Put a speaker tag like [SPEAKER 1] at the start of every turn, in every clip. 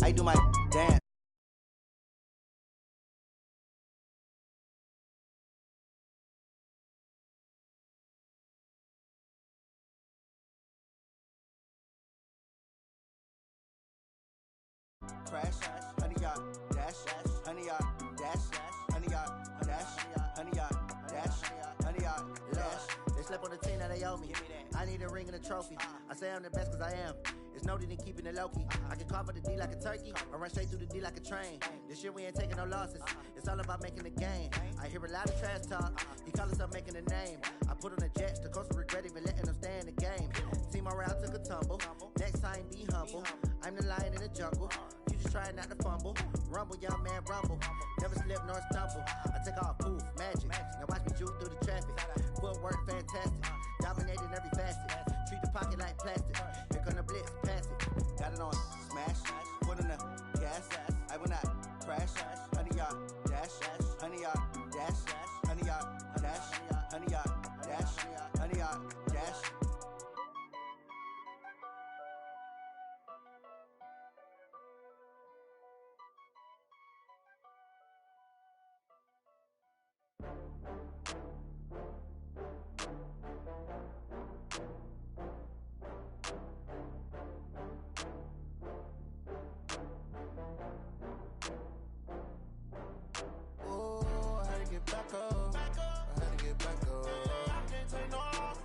[SPEAKER 1] I do my dance. Crash, honey yacht, dash, honey yacht, dash, honey yacht, dash, honey yacht, dash, honey yacht, dash. They slept on the team that they owe me. I need a ring and a trophy. I say I'm the best cause I am. It's no need in keeping it low-key. I can carve the D like a turkey or run straight through the D like a train. This year we ain't taking no losses. It's all about making the game. I hear a lot of trash talk. He call himself making a name. I put on the Jets. The coach will regret even letting them stay in the game. Team around took a tumble. Next time be humble. I'm the lion in the jungle. You just try not to fumble. Rumble, young man, rumble. Never slip nor stumble. I take off, poof, magic. Now watch me juke through the traffic. Footwork fantastic. Dominating every facet. Treat the pocket like plastic. Here come the blitz, pass it. Got it on smash. Foot in the gas. I will not crash. Honey yacht, dash. Honey yacht, dash. Honey yacht, dash. Honey yacht, dash. Honey yacht, dash. Back up. I had to get back up. I can't take no loss.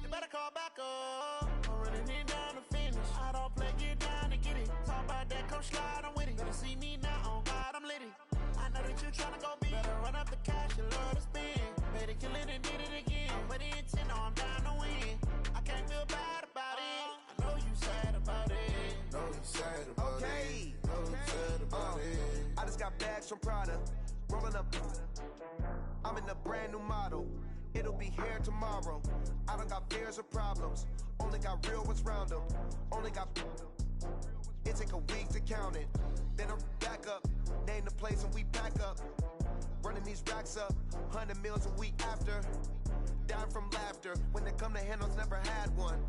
[SPEAKER 1] You better call back up. I'm running it down to finish. I don't play, get down to get it. Talk about that, come slide, I'm with it. Better see me now, on God, I'm lit it. I know that you tryna go big. Better run up the cash, you love to spin. Better kill it and did it again. But the intent, no, I'm down to win. I can't feel bad about it. I know you sad about it.
[SPEAKER 2] Know you sad about it. Know you sad about it.
[SPEAKER 3] I just got bags from Prada. Rolling up, I'm in a brand new model. It'll be here tomorrow. I don't got fears or problems. Only got real ones round them. Only got. It take a week to count it. Then I'm back up. Name the place and we pack up. Running these racks up. 100 meals a week after. Dying from laughter. When they come to handles, never had one.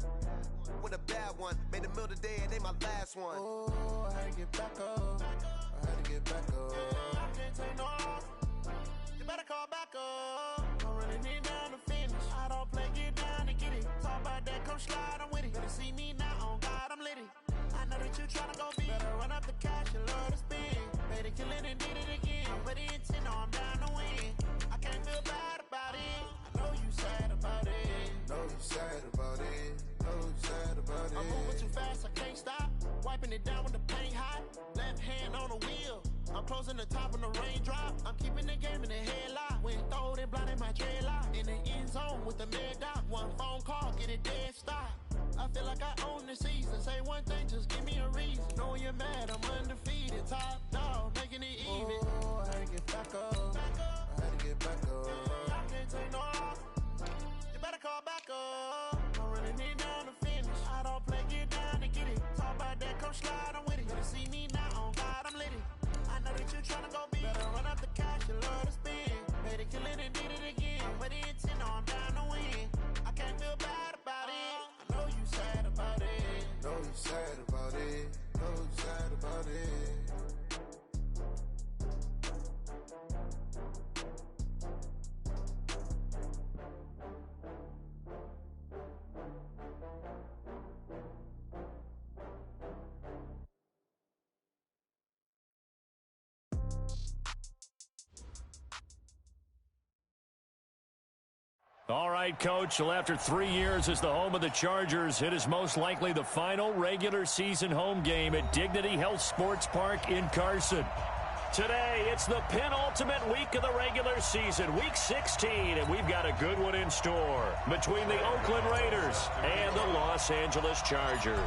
[SPEAKER 3] With a bad one. Made a meal today and they my last one.
[SPEAKER 2] Oh, I had to get back up. I had to get back up.
[SPEAKER 3] I can't take no loss. You better call back up.
[SPEAKER 1] I'm running it down to finish. I don't play, get down to get it. Talk about that, come slide, I'm with it. Better see me now, on God, I'm lit it. I know that you tryna go big. Better run up the cash, you love to spin. Better kill it and did it again. But the intent, no, I'm down to win. I can't feel bad about it. I know you sad about it.
[SPEAKER 2] Know you sad about it. Know you sad about it.
[SPEAKER 1] I'm moving too fast, I can't stop. Wiping it down with the paint hot. Left hand on the wheel. I'm closing the top on the raindrop. I'm keeping the game in the headlock. When throwed and blinded my dreadlock. In the end zone with the mid dot. One phone call, get it dead stop. I feel like I own the season. Say one thing, just give me a reason. Knowing you're mad, I'm undefeated. Top dog, making it even.
[SPEAKER 2] Oh, I had to get back up. I had to get back up.
[SPEAKER 1] I can't take no loss. You better call back up. I'm running it down to finish. I don't play, get down to get it. Talk about that, come slide, I'm with it. Better see me now, on God, I'm lit it. I know that you tryna go big. Better run up the cash, you love to spin. Better kill it and did it again. But the intent, no, I'm down to win. I can't feel bad about it. I know you sad about it.
[SPEAKER 2] Know you sad about it. Know you sad about it.
[SPEAKER 4] All right, Coach. Well, after 3 years as the home of the Chargers, it is most likely the final regular season home game at Dignity Health Sports Park in Carson. Today, it's the penultimate week of the regular season, Week 16, and we've got a good one in store between the Oakland Raiders and the Los Angeles Chargers.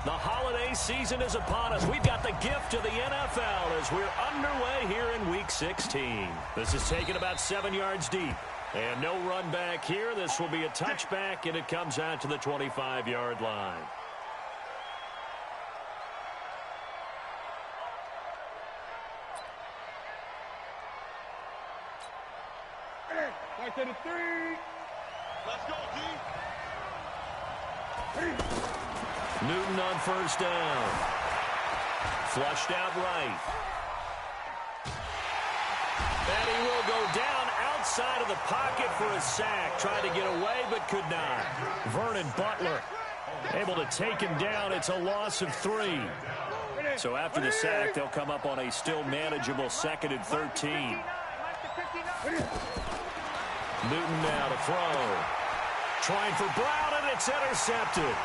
[SPEAKER 4] The holiday season is upon us. We've got the gift of the NFL as we're underway here in Week 16. This is taken about 7 yards deep. And no run back here. This will be a touchback, and it comes out to the 25-yard line.
[SPEAKER 5] Right to the 3. Let's go, D.
[SPEAKER 4] Newton on first down. Flushed out right. And he will go down outside of the pocket for a sack. Tried to get away, but could not. Vernon Butler able to take him down. It's a loss of 3. So after the sack, they'll come up on a still manageable 2nd and 13. Newton now to throw. Trying for Brown, and it's intercepted.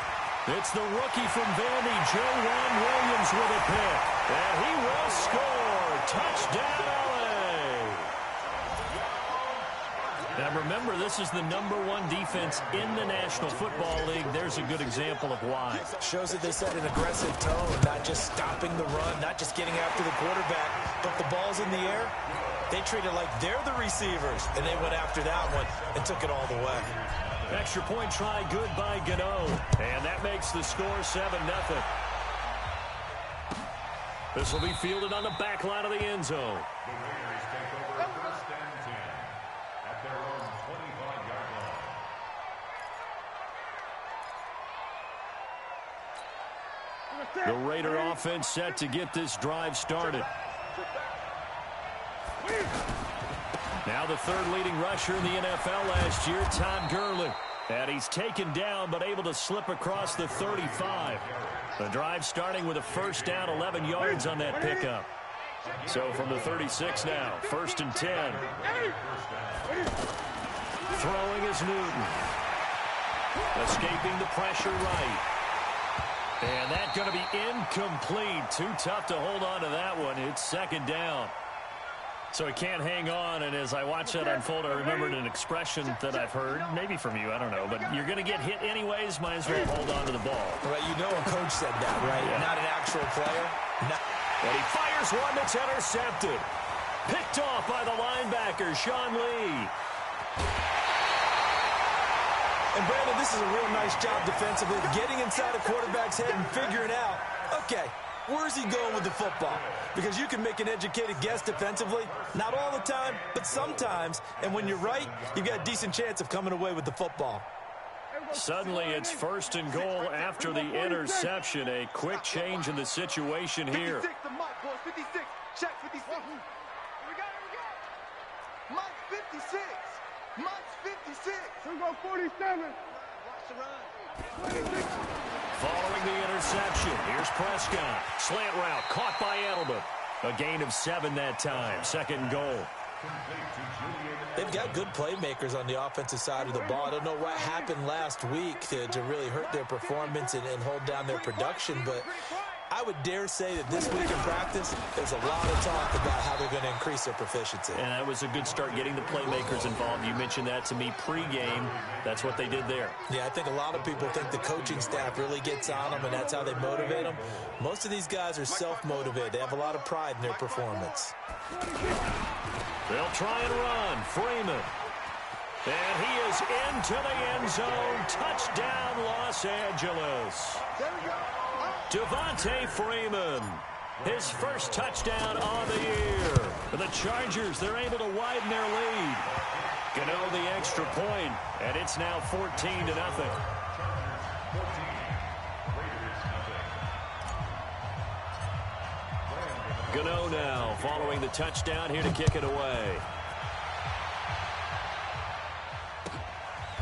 [SPEAKER 4] It's the rookie from Vandy, Joe Williams, with a pick. And he will score. Touchdown, LA. Now remember, this is the #1 defense in the National Football League. There's a good example of why.
[SPEAKER 6] Shows that they set an aggressive tone, not just stopping the run, not just getting after the quarterback, but the ball's in the air. They treat it like they're the receivers, and they went after that one and took it all the way.
[SPEAKER 4] Extra point try good by Gano, and that makes the score 7-0. This will be fielded on the back line of the end zone. The Raider offense set to get this drive started. Now the 3rd leading rusher in the NFL last year, Todd Gurley. And he's taken down but able to slip across the 35. The drive starting with a first down, 11 yards on that pickup. So from the 36 now, 1st and 10. Throwing is Newton. Escaping the pressure right. And that's going to be incomplete. Too tough to hold on to that one. It's 2nd down. So he can't hang on, and as I watch that unfold, I remembered an expression that I've heard, maybe from you, I don't know, but you're going to get hit anyways, might as well hold on to the ball.
[SPEAKER 6] Right, you know a coach said that, right? Yeah. Not an actual player. No.
[SPEAKER 4] And he fires one that's intercepted. Picked off by the linebacker, Sean Lee.
[SPEAKER 6] And Brandon, this is a real nice job defensively, getting inside a quarterback's head and figuring out, okay, where's he going with the football? Because you can make an educated guess defensively, not all the time, but sometimes. And when you're right, you've got a decent chance of coming away with the football.
[SPEAKER 4] Suddenly it's 1st and goal after the interception. A quick change in the situation here.
[SPEAKER 3] 56, the Mike, boys, 56. Check 56. Here we go. Mike 56. Mike's 56.
[SPEAKER 5] Here go 47.
[SPEAKER 3] Watch the run.
[SPEAKER 4] Following the interception, here's Prescott. Slant route, caught by Edelman. A gain of 7 that time. 2nd and goal.
[SPEAKER 6] They've got good playmakers on the offensive side of the ball. I don't know what happened last week to really hurt their performance and hold down their production, but I would dare say that this week in practice, there's a lot of talk about how they're going to increase their proficiency.
[SPEAKER 4] And that was a good start, getting the playmakers involved. You mentioned that to me pregame. That's what they did there.
[SPEAKER 6] Yeah, I think a lot of people think the coaching staff really gets on them, and that's how they motivate them. Most of these guys are self-motivated. They have a lot of pride in their performance.
[SPEAKER 4] They'll try and run. Freeman. And he is into the end zone. Touchdown, Los Angeles. Devontae Freeman, his first touchdown on the year. For the Chargers, they're able to widen their lead. Gano the extra point, and it's now 14-0. Gano now following the touchdown here to kick it away.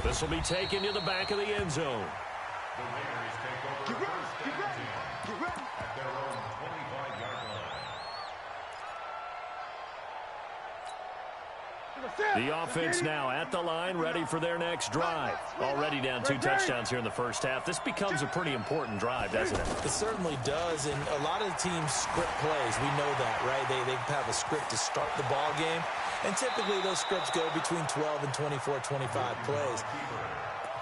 [SPEAKER 4] This will be taken to the back of the end zone.
[SPEAKER 3] Get ready.
[SPEAKER 2] At their own 25-yard line.
[SPEAKER 4] The offense now at the line, ready for their next drive. Already down 2 touchdowns here in the first half. This becomes a pretty important drive, doesn't it?
[SPEAKER 6] It certainly does, and a lot of the teams script plays. We know that, right? They have a script to start the ball game, and typically those scripts go between 12 and 24, 25 plays.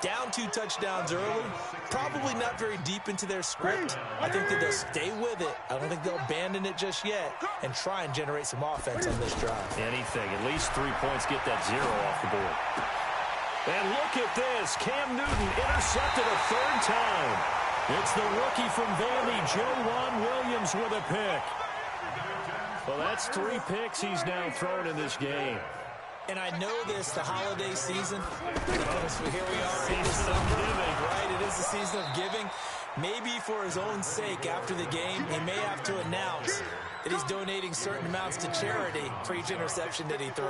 [SPEAKER 6] Down 2 touchdowns early, probably not very deep into their script. I think that they'll stay with it. I don't think they'll abandon it just yet and try and generate some offense on this drive.
[SPEAKER 4] Anything, at least 3 points, get that 0 off the board. And look at this, Cam Newton intercepted a 3rd time. It's the rookie from Vandy, Joe Williams, with a pick. Well, that's 3 picks he's now thrown in this game.
[SPEAKER 6] And I know this, the holiday season, here we are in
[SPEAKER 4] Season
[SPEAKER 6] December,
[SPEAKER 4] of giving.
[SPEAKER 6] right? It is the season of giving. maybe for his own sake after the game, he may have to announce that he's donating certain amounts to charity for each interception that he threw.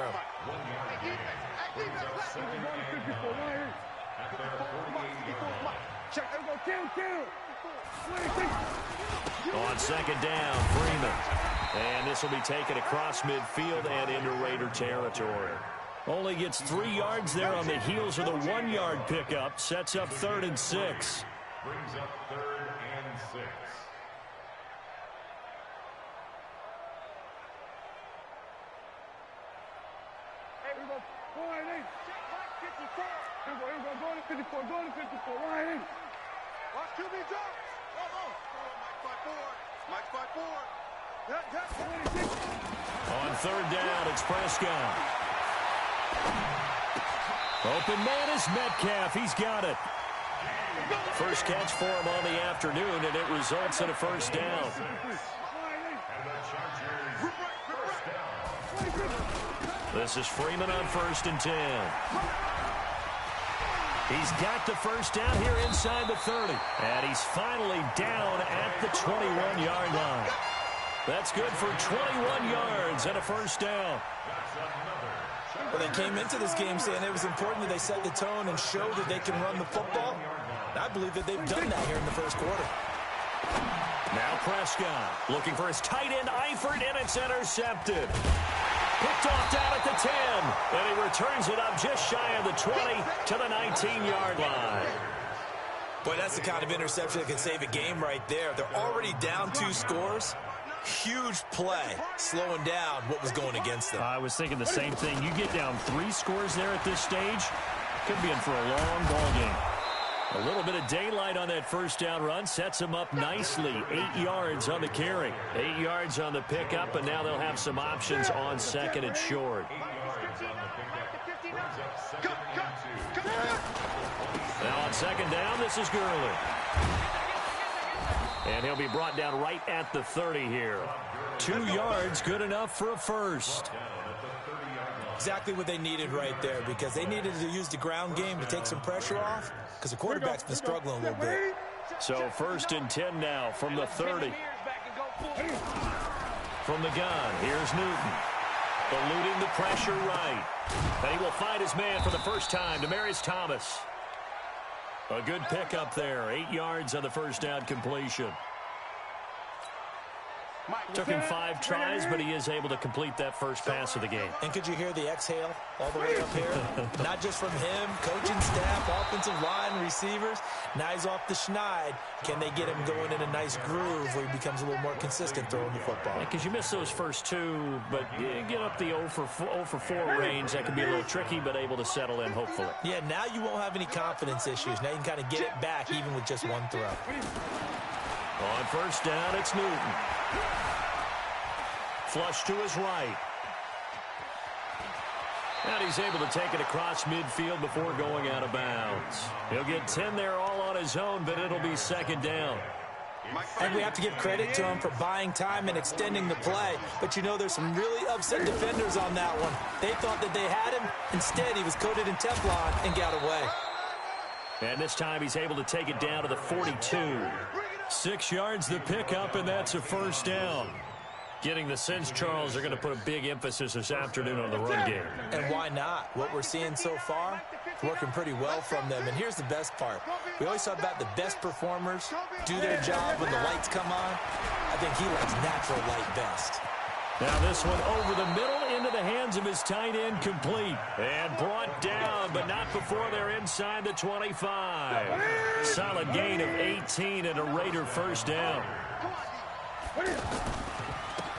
[SPEAKER 4] On second down, Freeman. And this will be taken across midfield and into Raider territory. Only gets 3 yards there on the heels of the 1-yard pickup. Sets up 3rd and 6.
[SPEAKER 5] Brings up 3rd and 6.
[SPEAKER 7] Hey, we go 4 and 8. Check back 54. Here we go, go to 54, go to 54. 1 and 8. Watch QB drop. Mike 5-4.
[SPEAKER 4] On 3rd down, it's Prescott. Open man is Metcalf. He's got it. First catch for him on the afternoon, and it results in a 1st down. This is Freeman on 1st and 10. He's got the 1st down here inside the 30. And he's finally down at the 21-yard line. That's good for 21 yards and a 1st down.
[SPEAKER 6] Well, they came into this game saying it was important that they set the tone and show that they can run the football. And I believe that they've done that here in the 1st quarter.
[SPEAKER 4] Now Prescott looking for his tight end, Eifert, and it's intercepted. Picked off down at the 10, and he returns it up just shy of the 20 to the 19-yard line.
[SPEAKER 6] Boy, that's the kind of interception that can save a game right there. They're already down 2 scores. Huge play, slowing down what was going against them.
[SPEAKER 4] I was thinking the same thing. You get down 3 scores there at this stage, could be in for a long ball game. A little bit of daylight on that 1st down run sets him up nicely. 8 yards on the carry, 8 yards on the pickup, and now they'll have some options on 2nd and short. Now on 2nd down, this is Gurley. And he'll be brought down right at the 30 here. 2 yards, good enough for a 1st.
[SPEAKER 6] Exactly what they needed right there, because they needed to use the ground game to take some pressure off, because the quarterback's been struggling a little bit.
[SPEAKER 4] So 1st and 10 now from the 30. From the gun, here's Newton. Eluding the pressure right. And he will find his man for the first time, Demaryius Thomas. A good pickup there. 8 yards on the 1st down completion. Took him 5 tries, but he is able to complete that first pass of the game.
[SPEAKER 6] And could you hear the exhale all the way up here? Not just from him, coaching staff, offensive line, receivers. Now he's off the schneid. Can they get him going in a nice groove where he becomes a little more consistent throwing the football?
[SPEAKER 4] Because you miss those first 2, but you get up the 0 for 4 range. That can be a little tricky, but able to settle in, hopefully.
[SPEAKER 6] Yeah, now you won't have any confidence issues. Now you can kind of get it back even with just 1 throw.
[SPEAKER 4] On 1st down, it's Newton. Flush to his right. And he's able to take it across midfield before going out of bounds. He'll get 10 there all on his own, but it'll be 2nd down.
[SPEAKER 6] And we have to give credit to him for buying time and extending the play. But, you know, there's some really upset defenders on that one. They thought that they had him. Instead, he was coated in Teflon and got away.
[SPEAKER 4] And this time he's able to take it down to the 42. 6 yards the pickup, and that's a 1st down. Getting the sense, Charles, they're going to put a big emphasis this afternoon on the run game.
[SPEAKER 6] And why not? What we're seeing so far, working pretty well from them. And here's the best part. We always talk about the best performers do their job when the lights come on. I think he likes natural light best.
[SPEAKER 4] Now this one over the middle into the hands of his tight end, complete. And brought down, but not before they're inside the 25. Solid gain of 18 and a Raider 1st down.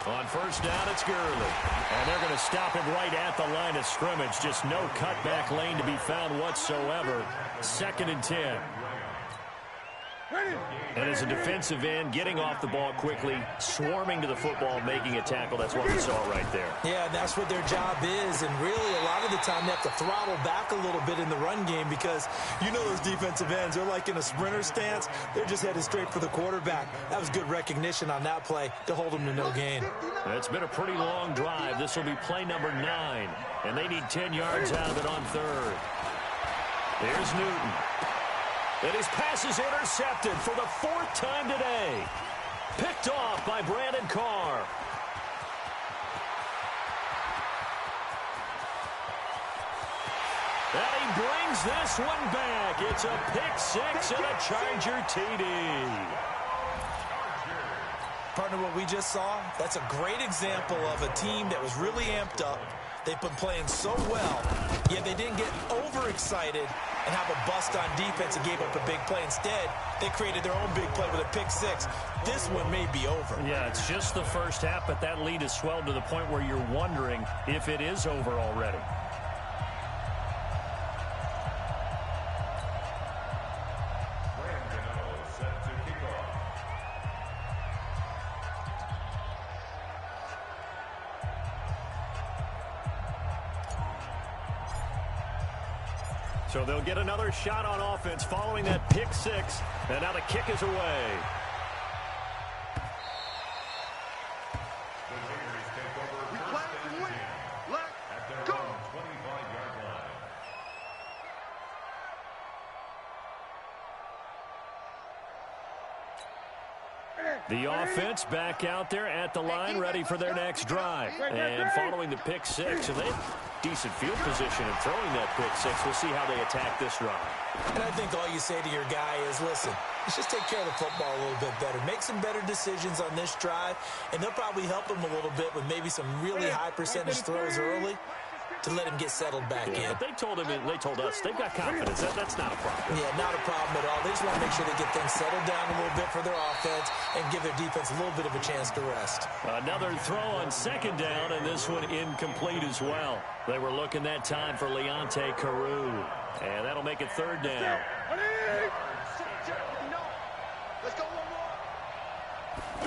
[SPEAKER 4] On 1st down, it's Gurley. And they're going to stop him right at the line of scrimmage. Just no cutback lane to be found whatsoever. 2nd and 10. And as a defensive end, getting off the ball quickly, swarming to the football, making a tackle. That's what we saw right there.
[SPEAKER 6] Yeah, and that's what their job is. And really, a lot of the time, they have to throttle back a little bit in the run game because you know those defensive ends, they're like in a sprinter stance. They're just headed straight for the quarterback. That was good recognition on that play to hold them to no gain.
[SPEAKER 4] It's been a pretty long drive. This will be play number 9. And they need 10 yards out of it on 3rd. Here's Newton. And his pass is intercepted for the 4th time today. Picked off by Brandon Carr. And he brings this one back. It's a pick 6 and a Charger TD.
[SPEAKER 6] Partner, what we just saw, that's a great example of a team that was really amped up. They've been playing so well, yet they didn't get overexcited and have a bust on defense and gave up a big play. Instead, they created their own big play with a pick 6. This one may be over.
[SPEAKER 4] Yeah, it's just the first half, but that lead has swelled to the point where you're wondering if it is over already. So they'll get another shot on offense following that pick 6. And now the kick is away. The offense back out there at the line, ready for their next drive. And following the pick 6, and they have decent field position in throwing that pick 6. We'll see how they attack this drive.
[SPEAKER 6] And I think all you say to your guy is, listen, let's just take care of the football a little bit better. Make some better decisions on this drive, and they'll probably help him a little bit with maybe some really high percentage throws early to let him get settled back in.
[SPEAKER 4] But they told us they've got confidence. That's not a problem.
[SPEAKER 6] Yeah, not a problem at all. They just want to make sure they get things settled down a little bit for their offense and give their defense a little bit of a chance to rest.
[SPEAKER 4] Another throw on 2nd down, and this one incomplete as well. They were looking that time for Leonte Carew. And that'll make it 3rd down.
[SPEAKER 7] Let's go one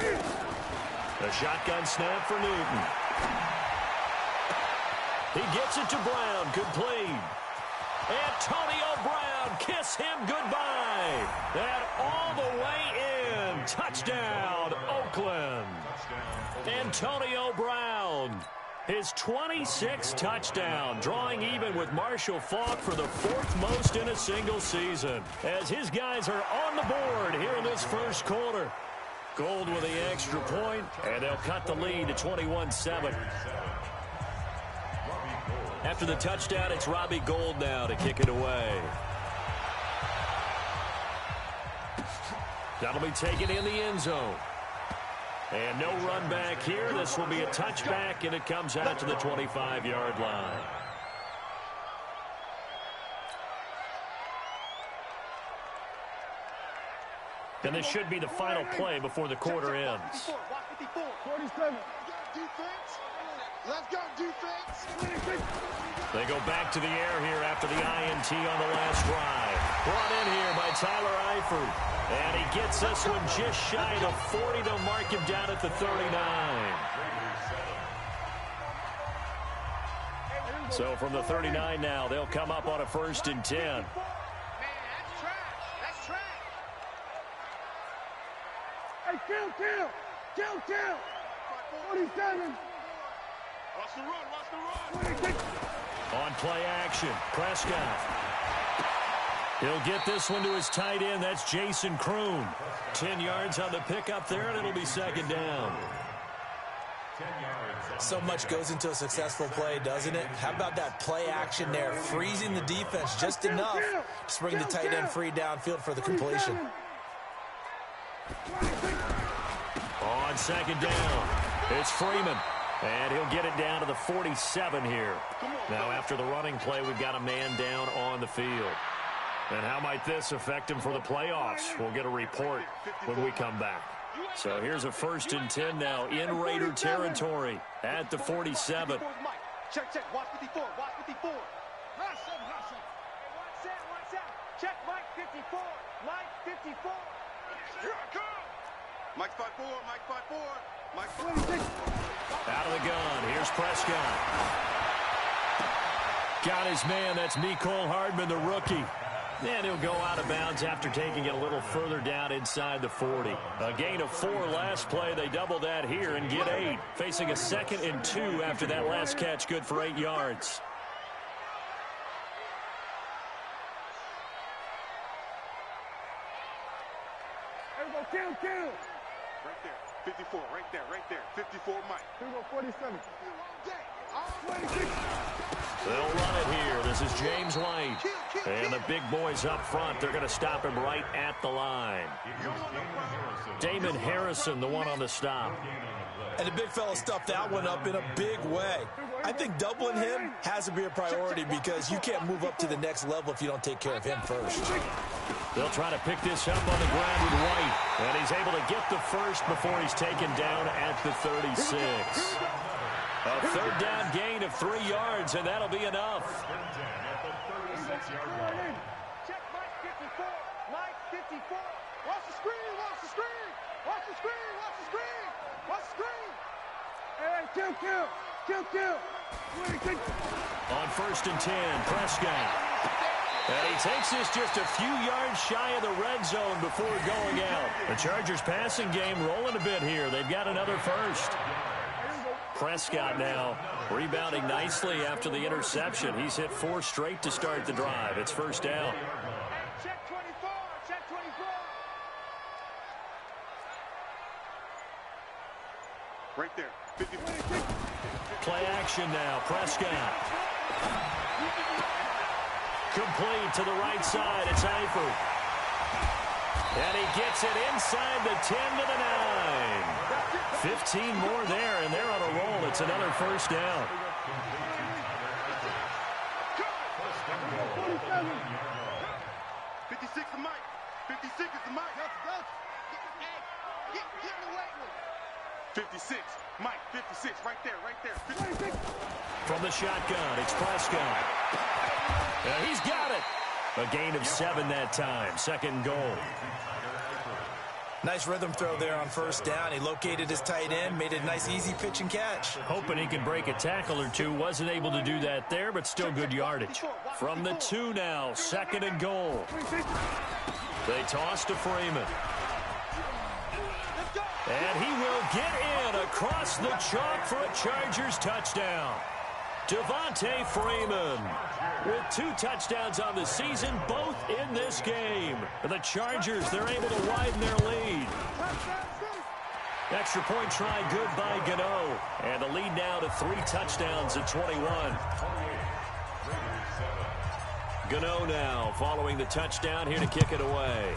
[SPEAKER 7] more.
[SPEAKER 4] A shotgun snap for Newton. He gets it to Brown. Complete. Antonio Brown. Kiss him goodbye. And all the way in. Touchdown, Oakland. Antonio Brown. His 26th touchdown, drawing even with Marshall Faulk for the 4th most in a single season. As his guys are on the board here in this first quarter. Gold with the extra point, and they'll cut the lead to 21-7. After the touchdown, it's Robbie Gould now to kick it away. That'll be taken in the end zone. And no run back here. This will be a touchback, and it comes out to the 25-yard line. And this should be the final play before the quarter ends.
[SPEAKER 7] 47. Let's go, defense.
[SPEAKER 4] They go back to the air here after the INT on the last drive. Brought in here by Tyler Eifert. And he gets this one just shy of 40 to mark him down at the 39. So from the 39 now, they'll come up on a 1st and 10.
[SPEAKER 7] Man, that's trash. That's trash. Hey, kill. 47. Watch the run.
[SPEAKER 4] On play action, Prescott. He'll get this one to his tight end. That's Jason Kroon. 10 yards on the pickup there, and it'll be 2nd down.
[SPEAKER 6] So much goes into a successful play, doesn't it? How about that play action there, freezing the defense just enough to bring the tight end free downfield for the completion.
[SPEAKER 4] On 2nd down, it's Freeman. And he'll get it down to the 47 here. Now, after the running play, we've got a man down on the field. And how might this affect him for the playoffs? We'll get a report when we come back. So here's a 1st and 10 now in Raider territory at the 47.
[SPEAKER 7] Check. Watch 54. Watch 54. Watch out. Check Mike 54. Mike 54. Here I come. Mike 54. Mike 54. Mike 46.
[SPEAKER 4] Out of the gun. Here's Prescott. Got his man. That's Mecole Hardman, the rookie. And he'll go out of bounds after taking it a little further down inside the 40. A gain of 4 last play. They double that here and get 8. Facing a 2nd and 2 after that last catch. Good for 8 yards.
[SPEAKER 5] Kill.
[SPEAKER 7] Right there. 54, right there. 54, Mike.
[SPEAKER 5] Here we go, 47.
[SPEAKER 4] They'll run it here. This is James White. And the big boys up front, they're going to stop him right at the line. Damon Harrison, the one on the stop.
[SPEAKER 6] And the big fella stuffed that one up in a big way. I think doubling him has to be a priority because you can't move up to the next level if you don't take care of him first.
[SPEAKER 4] They'll try to pick this up on the ground with White. And he's able to get the first before he's taken down at the 36. A third down gain of 3 yards, and that'll be enough.
[SPEAKER 7] Check Mike 54. Mike 54. Watch the screen. Watch the screen. Watch the screen. Watch the screen. Watch the screen.
[SPEAKER 5] Hey, kill.
[SPEAKER 4] On 1st and 10, Prescott. And he takes this just a few yards shy of the red zone before going out. The Chargers passing game rolling a bit here. They've got another first. Prescott now rebounding nicely after the interception. He's hit 4 straight to start the drive. It's first down.
[SPEAKER 7] Check 24. Check 24. Right there. 54.
[SPEAKER 4] Play action now. Prescott. Complete to the right side. It's Eifert. And he gets it inside the 10 to the 9. 15 more there, and they're on a roll. It's another first down.
[SPEAKER 7] 56 to Mike. 56 is the Mike. Get in the way. 56. Mike, 56. Right there. 56.
[SPEAKER 4] From the shotgun, it's Prescott. And he's got it. A gain of 7 that time. 2nd goal.
[SPEAKER 6] Nice rhythm throw there on first down. He located his tight end, made a nice easy pitch and catch.
[SPEAKER 4] Hoping he could break a tackle or two. Wasn't able to do that there, but still good yardage. From the 2 now, 2nd and goal. They toss to Freeman. And he will get in across the chalk for a Chargers touchdown. Devontae Freeman with 2 touchdowns on the season, both in this game. The Chargers, they're able to widen their lead. Extra point try good by Gano. And the lead now to 3 touchdowns at 21. Gano now following the touchdown here to kick it away.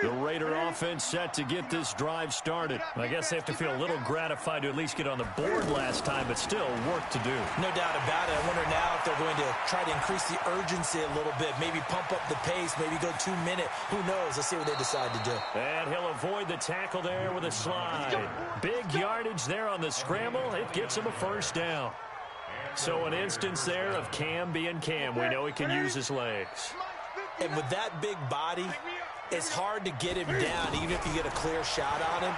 [SPEAKER 4] The Raider offense set to get this drive started. I guess they have to feel a little gratified to at least get on the board last time, but still work to do.
[SPEAKER 6] No doubt about it. I wonder now if they're going to try to increase the urgency a little bit, maybe pump up the pace, maybe go 2 minute. Who knows? Let's see what they decide to do.
[SPEAKER 4] And he'll avoid the tackle there with a slide. Big yardage there on the scramble. It gets him a first down. So an instance there of Cam being Cam. We know he can use his legs.
[SPEAKER 6] And with that big body, it's hard to get him down, even if you get a clear shot on him.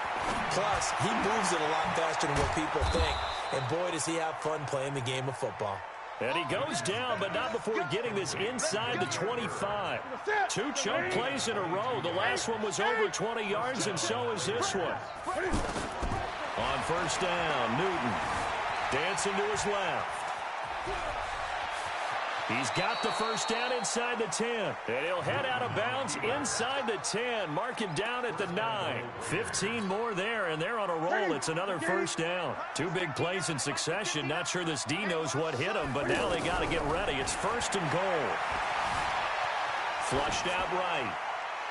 [SPEAKER 6] Plus, he moves it a lot faster than what people think. And boy, does he have fun playing the game of football.
[SPEAKER 4] And he goes down, but not before getting this inside the 25. 2 chunk plays in a row. The last one was over 20 yards, and so is this one. On first down, Newton dancing to his left. He's got the first down inside the 10. And he'll head out of bounds inside the 10. Mark him down at the 9. 15 more there, and they're on a roll. It's another first down. 2 big plays in succession. Not sure this D knows what hit him, but now they got to get ready. It's 1st and goal. Flushed out right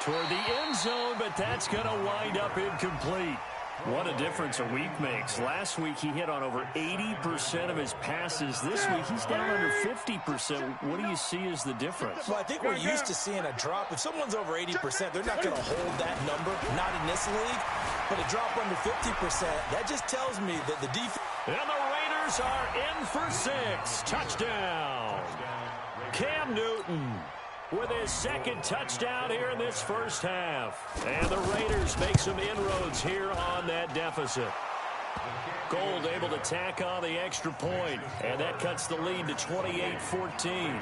[SPEAKER 4] toward the end zone, but that's going to wind up incomplete. What a difference a week makes. Last week he hit on over 80% of his passes. This week he's down under 50%. What do you see as the difference?
[SPEAKER 6] Well, I think we're used to seeing a drop. If someone's over 80%, they're not going to hold that number, not in this league. But a drop under 50%, that just tells me that the defense...
[SPEAKER 4] And the Raiders are in for 6. Touchdown. Cam Newton with his 2nd touchdown here in this first half. And the Raiders make some inroads here on that deficit. Gold able to tack on the extra point, and that cuts the lead to 28-14.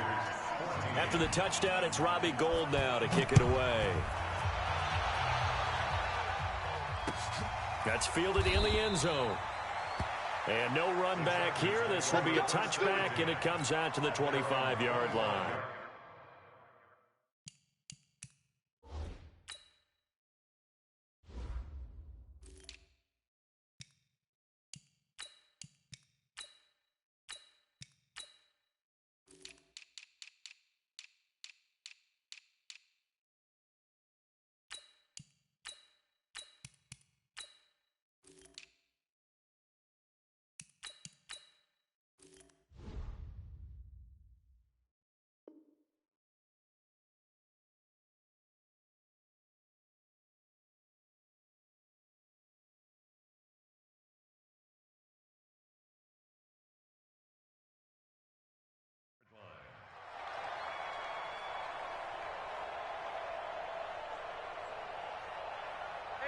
[SPEAKER 4] After the touchdown, it's Robbie Gould now to kick it away. That's fielded in the end zone. And no run back here. This will be a touchback, and it comes out to the 25-yard line.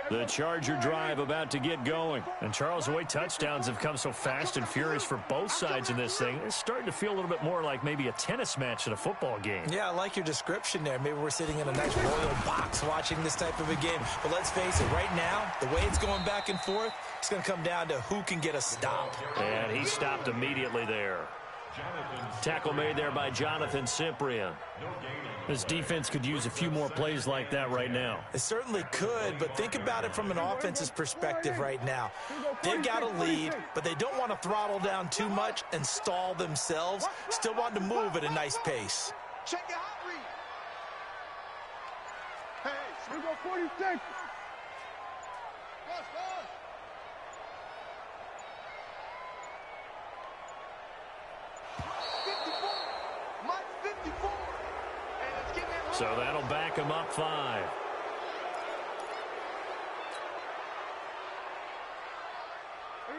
[SPEAKER 4] The Charger drive about to get going. And, Charles, the way touchdowns have come so fast and furious for both sides in this thing, it's starting to feel a little bit more like maybe a tennis match in a football game. Yeah, I like your description there. Maybe we're sitting in a nice royal box watching this type of a game. But let's face it, right now, the way it's going back and forth, it's going to come down to who can get a stop. And he stopped immediately there. Tackle made there by Jonathan Cyprien. This defense could use a few more plays like that right now. It certainly could, but think about it from an offense's perspective right now. They've got a lead, but they don't want to throttle down too much and stall themselves. Still want to move at a nice pace.
[SPEAKER 7] Check your hot read. Hey, we go 46.
[SPEAKER 4] So that'll back him up 5.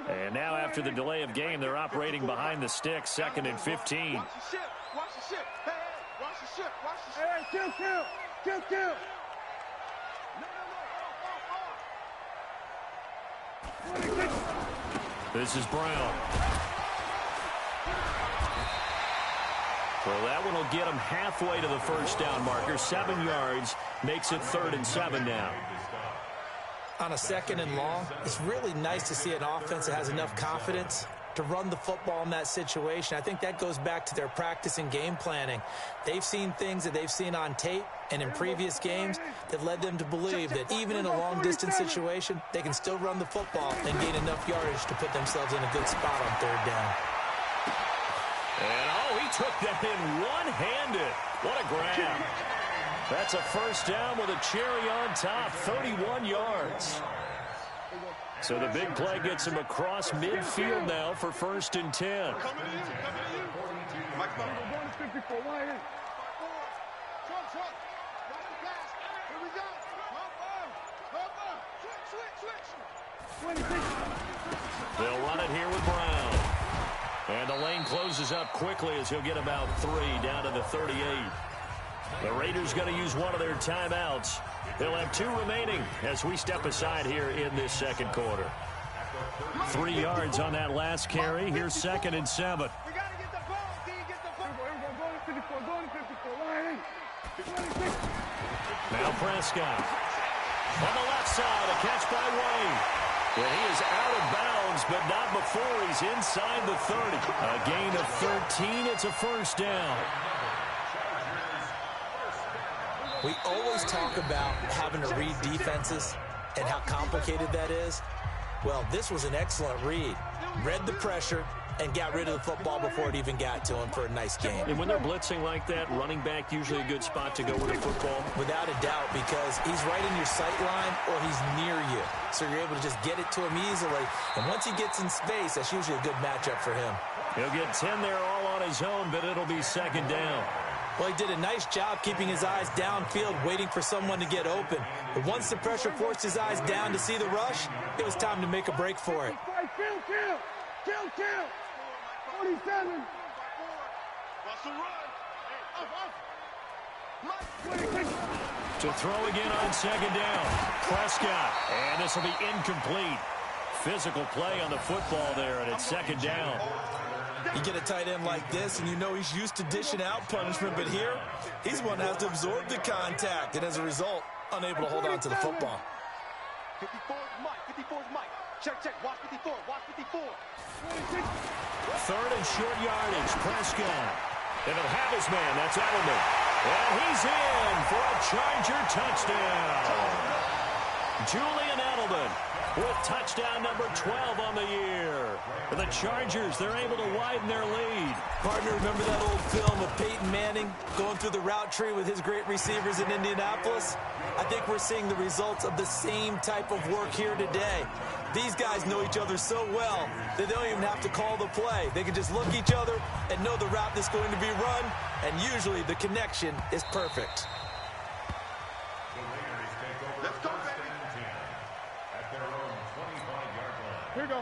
[SPEAKER 4] And now after the delay of game, they're operating behind the sticks, 2nd and 15.
[SPEAKER 7] Watch the ship. Watch the ship. Hey, watch the ship. Watch the ship. Hey, kill. No.
[SPEAKER 4] This is Brown. Well, that one will get him halfway to the first down marker. 7 yards makes it 3rd and 7 now. On a 2nd and long, it's really nice to see an offense that has enough confidence to run the football in that situation. I think that goes back to their practice and game planning. They've seen things that they've seen on tape and in previous games that led them to believe that even in a long-distance situation, they can still run the football and gain enough yardage to put themselves in a good spot on 3rd down. And, he took that in one-handed. What a grab. That's a first down with a cherry on top, 31 yards. So the big play gets him across midfield now for 1st and 10. They'll run it here with Brown. And the lane closes up quickly as he'll get about 3 down to the 38. The Raiders going to use one of their timeouts. They'll have 2 remaining as we step aside here in this 2nd quarter. 3 yards on that last carry. Here's 2nd and 7.
[SPEAKER 7] We got to get the ball, D. Get the ball. Go to 54.
[SPEAKER 4] Now Prescott. On the left side, a catch by Wayne. And he is out of bounds, but not before he's inside the 30. A gain of 13. It's a first down. We always talk about having to read defenses and how complicated that is. Well, this was an excellent read. Read the pressure and got rid of the football before it even got to him for a nice game. And when they're blitzing like that, running back usually a good spot to go with the football? Without a doubt, because he's right in your sight line or he's near you. So you're able to just get it to him easily. And once he gets in space, that's usually a good matchup for him. He'll get 10 there all on his own, but it'll be 2nd down. Well, he did a nice job keeping his eyes downfield, waiting for someone to get open. But once the pressure forced his eyes down to see the rush, it was time to make a break for it.
[SPEAKER 7] Kill. 47. Watch the run.
[SPEAKER 4] To throw again on 2nd down. Prescott. And this will be incomplete. Physical play on the football there, and it's 2nd down. You get a tight end like this, and you know he's used to dishing out punishment, but here, he's one that has to absorb the contact, and as a result, unable to hold on to the football.
[SPEAKER 7] 54's Mike. 54's Mike. Check, check. Watch 54. Watch 54.
[SPEAKER 4] Third and short yardage. Prescott. And he'll have his man. That's Edelman. And he's in for a Charger touchdown. Julian Edelman with touchdown number 12 on the year. For the Chargers, they're able to widen their lead.
[SPEAKER 6] Partner, remember that old film of Peyton Manning going through the route tree with his great receivers in Indianapolis? I think we're seeing the results of the same type of work here today. These guys know each other so well that they don't even have to call the play. They can just look each other and know the route that's going to be run, and usually the connection is perfect.
[SPEAKER 7] Let's go, baby.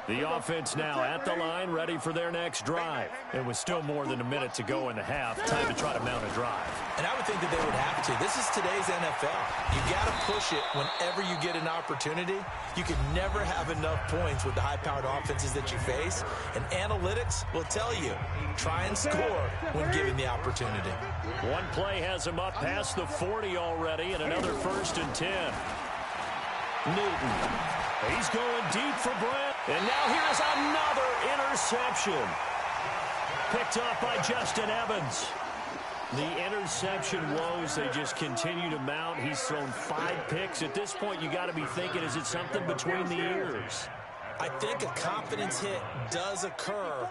[SPEAKER 4] The offense now at the line, ready for their next drive. It was still more than a minute to go in the half. Time to try to mount a drive.
[SPEAKER 6] And I would think that they would have to. This is today's NFL. You got to push it whenever you get an opportunity. You can never have enough points with the high-powered offenses that you face. And analytics will tell you, try and score when given the opportunity.
[SPEAKER 4] One play has him up past the 40 already, and another 1st and 10. Newton. He's going deep for Brent. And now here's another interception. Picked off by Justin Evans. The interception woes, they just continue to mount. He's thrown 5 picks. At this point, you got to be thinking, is it something between the ears?
[SPEAKER 6] I think a confidence hit does occur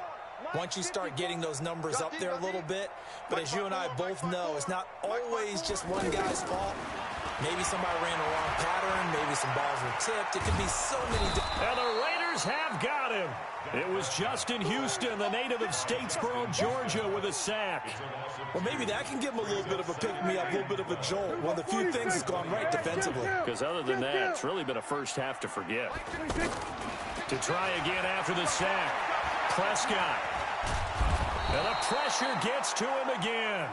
[SPEAKER 6] once you start getting those numbers up there a little bit. But as you and I both know, it's not always just one guy's fault. Maybe somebody ran a wrong pattern. Maybe some balls were tipped. It could be so many.
[SPEAKER 4] And the Raiders have got him. It was Justin Houston, the native of Statesboro, Georgia, with a sack.
[SPEAKER 6] Well, maybe that can give him a little bit of a pick-me-up, a little bit of a jolt. One of the few things that's gone right defensively.
[SPEAKER 4] Because other than that, it's really been a first half to forget. To try again after the sack. Prescott. And the pressure gets to him again.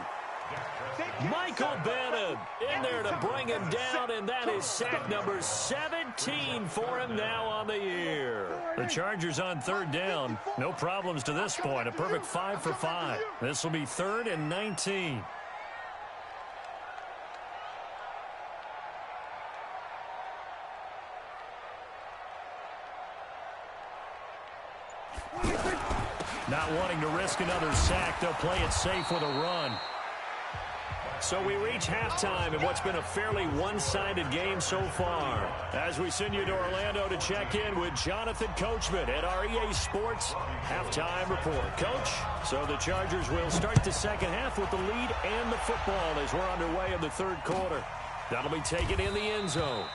[SPEAKER 4] Michael Bannon in there to bring him down, and that is sack number 17 for him now on the year. The Chargers on 3rd down. No problems to this point. A perfect 5 for 5. This will be 3rd and 19. Not wanting to risk another sack, they'll play it safe with a run. So we reach halftime in what's been a fairly one-sided game so far. As we send you to Orlando to check in with Jonathan Coachman at our EA Sports Halftime Report. Coach, so the Chargers will start the second half with the lead and the football as we're underway in the 3rd quarter. That'll be taken in the end zone.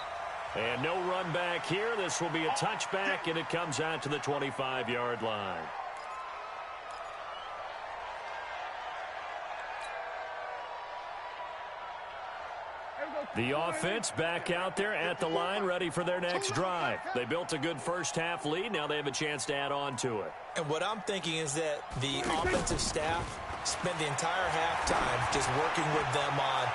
[SPEAKER 4] And no run back here. This will be a touchback, and it comes out to the 25-yard line. The offense back out there at the line, ready for their next drive. They built a good first half lead. Now they have a chance to add on to it.
[SPEAKER 6] And what I'm thinking is that the offensive staff spent the entire halftime just working with them on,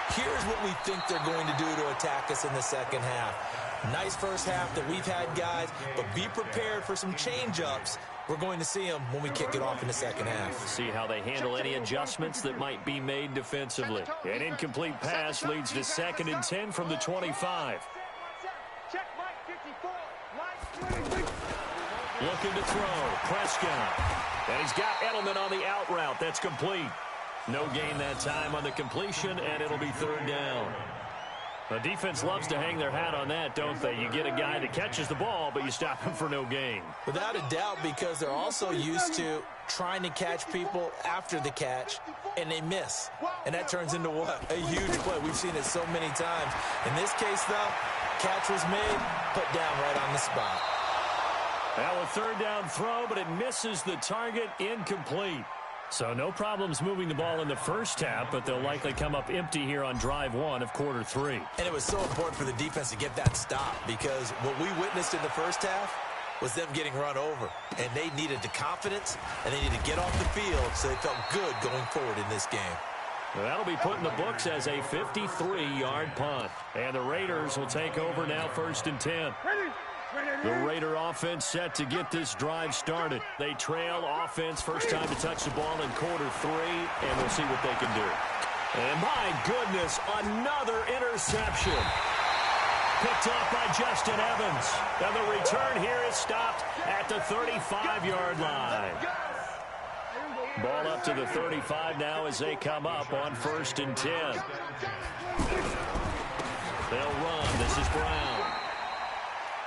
[SPEAKER 6] here's what we think they're going to do to attack us in the second half. Nice first half that we've had, guys, but be prepared for some change-ups. We're going to see them when we kick it off in the second half.
[SPEAKER 4] See how they handle any adjustments that might be made defensively. An incomplete pass leads to 2nd and 10 from the 25.
[SPEAKER 7] Check Mike 54.
[SPEAKER 4] Looking to throw. Prescott. And he's got Edelman on the out route. That's complete. No gain that time on the completion, and it'll be 3rd down. The defense loves to hang their hat on that, don't they? You get a guy that catches the ball, but you stop him for no gain.
[SPEAKER 6] Without a doubt, because they're also used to trying to catch people after the catch, and they miss. And that turns into what? A huge play. We've seen it so many times. In this case, though, catch was made, put down right on the spot.
[SPEAKER 4] Now a 3rd down throw, but it misses the target, incomplete. So no problems moving the ball in the first half, but they'll likely come up empty here on drive 1 of quarter 3.
[SPEAKER 6] And it was so important for the defense to get that stop, because what we witnessed in the first half was them getting run over. And they needed the confidence, and they needed to get off the field so they felt good going forward in this game.
[SPEAKER 4] Well, that'll be put in the books as a 53-yard punt. And the Raiders will take over now 1st and 10. The Raider offense set to get this drive started. They trail offense, first time to touch the ball in quarter 3, and we'll see what they can do. And my goodness, another interception. Picked off by Justin Evans. And the return here is stopped at the 35-yard line. Ball up to the 35 now as they come up on 1st and 10. They'll run. This is Brown.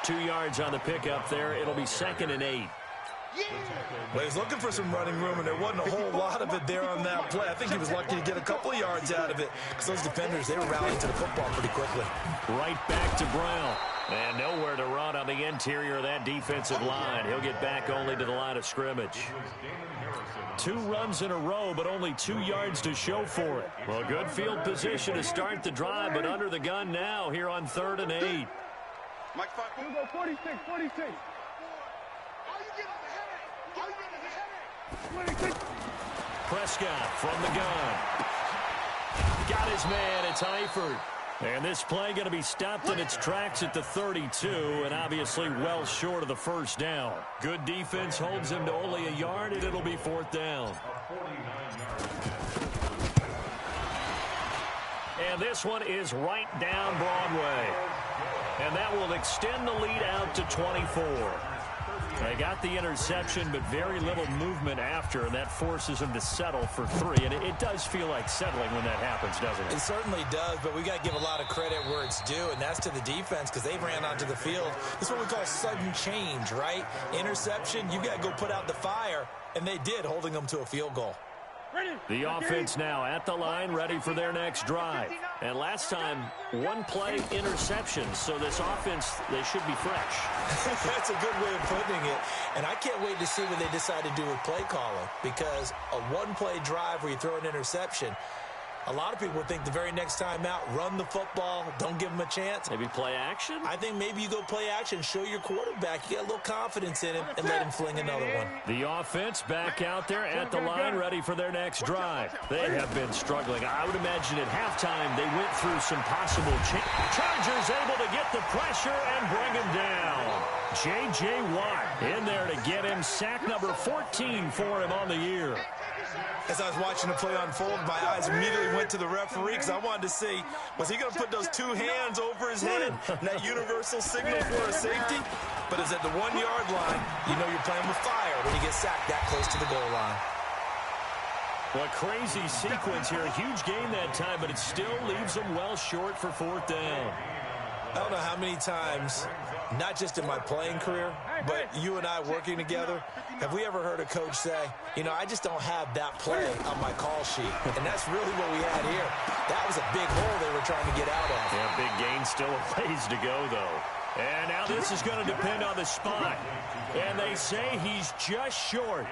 [SPEAKER 4] 2 yards on the pickup there. It'll be 2nd and 8.
[SPEAKER 6] Well, he's looking for some running room, and there wasn't a whole lot of it there on that play. I think he was lucky to get a couple of yards out of it because those defenders, they were rallying to the football pretty quickly.
[SPEAKER 4] Right back to Brown. And nowhere to run on the interior of that defensive line. He'll get back only to the line of scrimmage. 2 runs in a row, but only 2 yards to show for it. Well, good field position to start the drive, but under the gun now here on 3rd and 8.
[SPEAKER 5] Mike 5. 46, 46.
[SPEAKER 4] Prescott from the gun. Got his man. It's Eifert. And this play going to be stopped in its tracks at the 32, and obviously well short of the first down. Good defense holds him to only a yard, and it'll be 4th down. And this one is right down Broadway. And that will extend the lead out to 24. They got the interception, but very little movement after, and that forces them to settle for 3. And it does feel like settling when that happens, doesn't it?
[SPEAKER 6] It certainly does, but we got to give a lot of credit where it's due, and that's to the defense because they ran onto the field. This is what we call sudden change, right? Interception, you got to go put out the fire, and they did, holding them to a field goal.
[SPEAKER 4] The offense now at the line, ready for their next drive. And last time, 1 play interception, so this offense, they should be fresh.
[SPEAKER 6] That's a good way of putting it. And I can't wait to see what they decide to do with play calling, because a 1-play drive where you throw an interception, a lot of people think the very next time out, run the football, don't give them a chance.
[SPEAKER 4] Maybe play action?
[SPEAKER 6] I think maybe you go play action, show your quarterback, you got a little confidence in him, and let him fling another one.
[SPEAKER 4] The offense back out there at the line, ready for their next drive. They have been struggling. I would imagine at halftime they went through some possible Chargers able to get the pressure and bring him down. J.J. Watt in there to get him sack number 14 for him on the year.
[SPEAKER 6] As I was watching the play unfold, my eyes immediately went to the referee because I wanted to see, was he going to put those 2 hands over his head and that universal signal for a safety? But it's at the 1-yard line. You know you're playing with fire when you get sacked that close to the goal line.
[SPEAKER 4] What crazy sequence here. A huge gain that time, but it still leaves them well short for 4th down.
[SPEAKER 6] I don't know how many times, not just in my playing career, but you and I working together, have we ever heard a coach say, you know, I just don't have that play on my call sheet. And that's really what we had here. That was a big hole they were trying to get out of.
[SPEAKER 4] Yeah, big gain, still a ways to go, though. And now this is going to depend on the spot. And they say he's just short.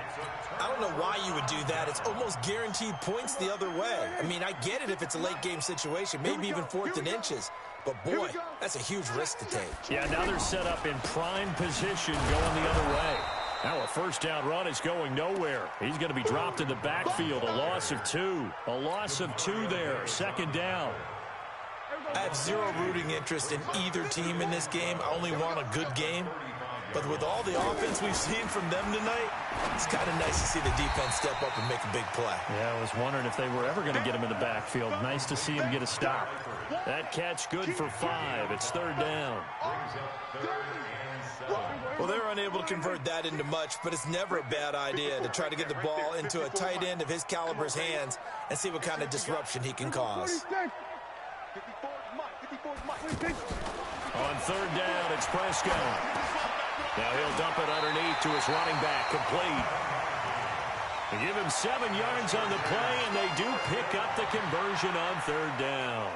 [SPEAKER 6] I don't know why you would do that. It's almost guaranteed points the other way. I mean, I get it if it's a late game situation, maybe even 4th and inches. But, boy, that's a huge risk to take.
[SPEAKER 4] Yeah, now they're set up in prime position going the other way. Now a 1st down run is going nowhere. He's going to be dropped in the backfield. A loss of 2. A loss of 2 there. 2nd down.
[SPEAKER 6] I have zero rooting interest in either team in this game. I only want a good game. But with all the offense we've seen from them tonight, it's kind of nice to see the defense step up and make a big play.
[SPEAKER 4] Yeah, I was wondering if they were ever going to get him in the backfield. Nice to see him get a stop. That catch good for 5. It's 3rd down.
[SPEAKER 6] Well, they were unable to convert that into much, but it's never a bad idea to try to get the ball into a tight end of his caliber's hands and see what kind of disruption he can cause.
[SPEAKER 4] On 3rd down, it's Prescott. Now he'll dump it underneath to his running back, complete. They give him 7 yards on the play, and they do pick up the conversion on 3rd down.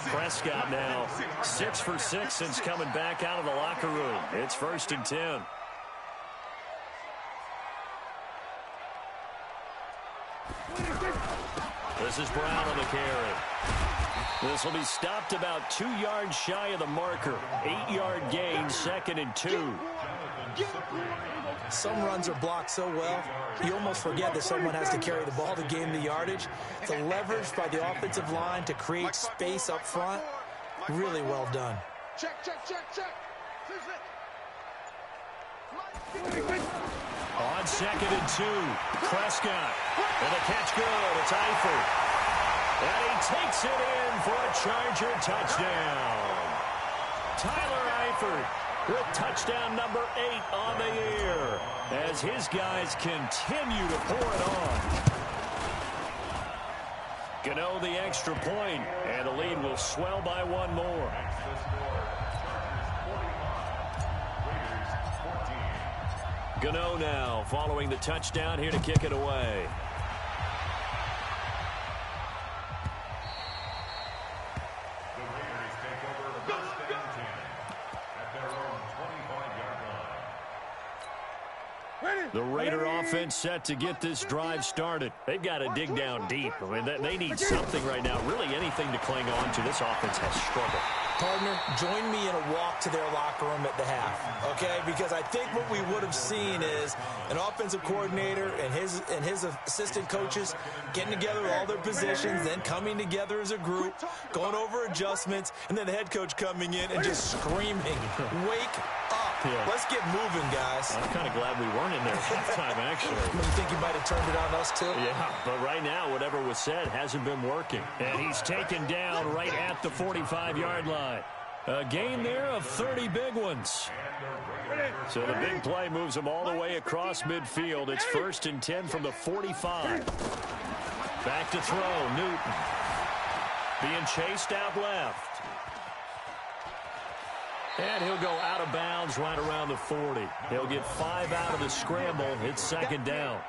[SPEAKER 4] Prescott now 6 for 6 since coming back out of the locker room. It's 1st and 10. This is Brown on the carry. This will be stopped about 2 yards shy of the marker. 8-yard gain, 2nd and 2.
[SPEAKER 6] Some runs are blocked so well, you almost forget that someone has to carry the ball to gain the yardage. The leverage by the offensive line to create space up front, really well done.
[SPEAKER 7] Check.
[SPEAKER 4] On 2nd and 2, Prescott. And the catch good. It's Eifert. And he takes it in for a Charger touchdown. Tyler Eifert with touchdown number 8 on the year as his guys continue to pour it on. Gano the extra point, and the lead will swell by one more. Gano now following the touchdown here to kick it away. The Raider offense set to get this drive started. They've got to dig down deep. I mean, they need something right now, really anything to cling on to. This offense has struggled.
[SPEAKER 6] Partner, join me in a walk to their locker room at the half, okay? Because I think what we would have seen is an offensive coordinator and his assistant coaches getting together all their positions, then coming together as a group, going over adjustments, and then the head coach coming in and just screaming, "Wake up. Yeah. Let's get moving, guys."
[SPEAKER 4] I'm kind of glad we weren't in there at halftime, actually.
[SPEAKER 6] You think you might have turned it on us, too?
[SPEAKER 4] Yeah, but right now, whatever was said hasn't been working. And he's taken down right at the 45-yard line. A gain there of 30 big ones. So the big play moves them all the way across midfield. It's 1st and 10 from the 45. Back to throw, Newton. Being chased out left. And he'll go out of bounds right around the 40. He'll get 5 out of the scramble. It's 2nd down.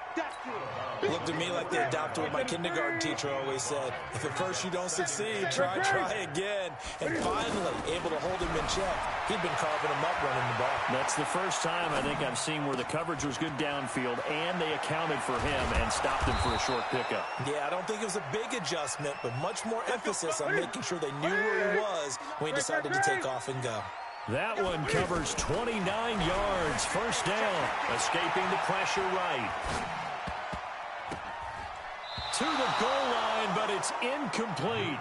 [SPEAKER 6] It looked to me like they adopted what my kindergarten teacher always said. If at first you don't succeed, try again. And finally, able to hold him in check. He'd been carving him up running the ball.
[SPEAKER 4] That's the first time I think I've seen where the coverage was good downfield, and they accounted for him and stopped him for a short pickup.
[SPEAKER 6] Yeah, I don't think it was a big adjustment, but much more emphasis on making sure they knew where he was when he decided to take off and go.
[SPEAKER 4] That one covers 29 yards. 1st down. Escaping the pressure right. To the goal line, but it's incomplete.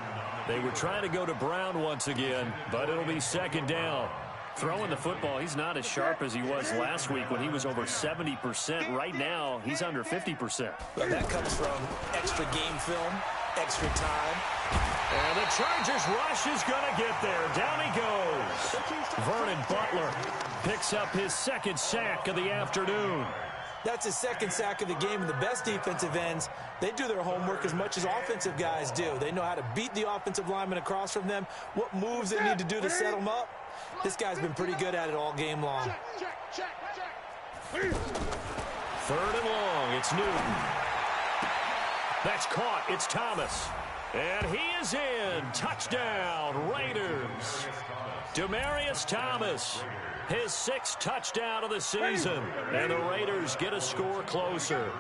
[SPEAKER 4] They were trying to go to Brown once again, but it'll be 2nd down. Throwing the football, he's not as sharp as he was last week when he was over 70%. Right now, he's under 50%.
[SPEAKER 6] Well, that comes from extra game film, extra time.
[SPEAKER 4] And the Chargers rush is going to get there. Down he goes. Vernon Butler picks up his 2nd sack of the afternoon.
[SPEAKER 6] That's his 2nd sack of the game, and the best defensive ends, they do their homework as much as offensive guys do. They know how to beat the offensive lineman across from them, what moves they need to do to set them up. This guy's been pretty good at it all game long.
[SPEAKER 4] 3rd and long, it's Newton. That's caught, it's Thomas. And he is in. Touchdown, Raiders. Demaryius Thomas, his 6th touchdown of the season. And the Raiders get a score closer.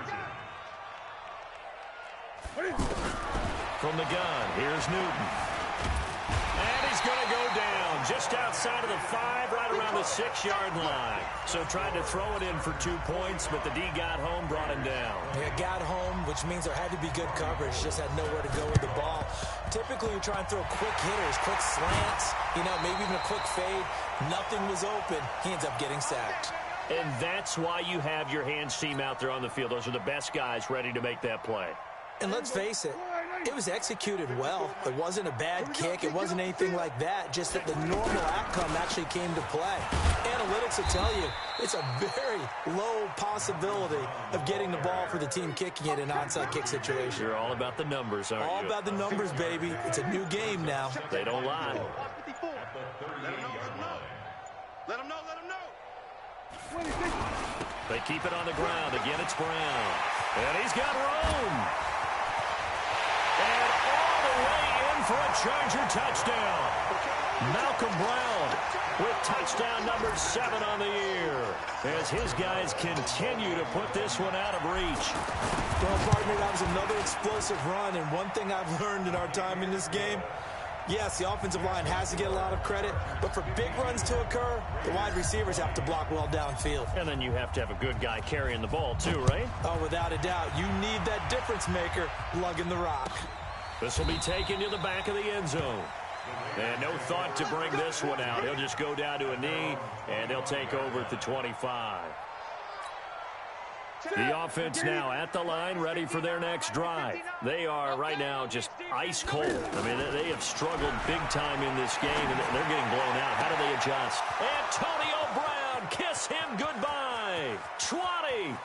[SPEAKER 4] From the gun, here's Newton. And he's going to go down just outside of the 5, right around the 6-yard line. So tried to throw it in for 2 points, but the D got home, brought him down.
[SPEAKER 6] Yeah, got home, which means there had to be good coverage. Just had nowhere to go with the ball. Typically, you try and throw quick hitters, quick slants, maybe even a quick fade. Nothing was open. He ends up getting sacked.
[SPEAKER 4] And that's why you have your hands team out there on the field. Those are the best guys ready to make that play.
[SPEAKER 6] And let's face it, it was executed well. It wasn't a bad kick. It wasn't anything like that. Just that the normal outcome actually came to play. Analytics will tell you it's a very low possibility of getting the ball for the team kicking it in an onside kick situation.
[SPEAKER 4] You're all about the numbers, aren't you?
[SPEAKER 6] All about the numbers, baby. It's a new game now.
[SPEAKER 4] They don't lie.
[SPEAKER 7] Let him know.
[SPEAKER 4] They keep it on the ground. Again, it's Brown. And he's got room. And all the way in for a Charger touchdown. Malcolm Brown with touchdown number 7 on the year as his guys continue to put this one out of reach.
[SPEAKER 6] Well, partner, that was another explosive run, and one thing I've learned in our time in this game, yes, the offensive line has to get a lot of credit, but for big runs to occur, the wide receivers have to block well downfield.
[SPEAKER 4] And then you have to have a good guy carrying the ball too, right?
[SPEAKER 6] Oh, without a doubt. You need that difference maker lugging the rock.
[SPEAKER 4] This will be taken to the back of the end zone. And no thought to bring this one out. He'll just go down to a knee, and they'll take over at the 25. The offense now at the line, ready for their next drive. They are right now just ice cold. I mean, they have struggled big time in this game, and they're getting blown out. How do they adjust? Antonio Brown, kiss him goodbye. 20.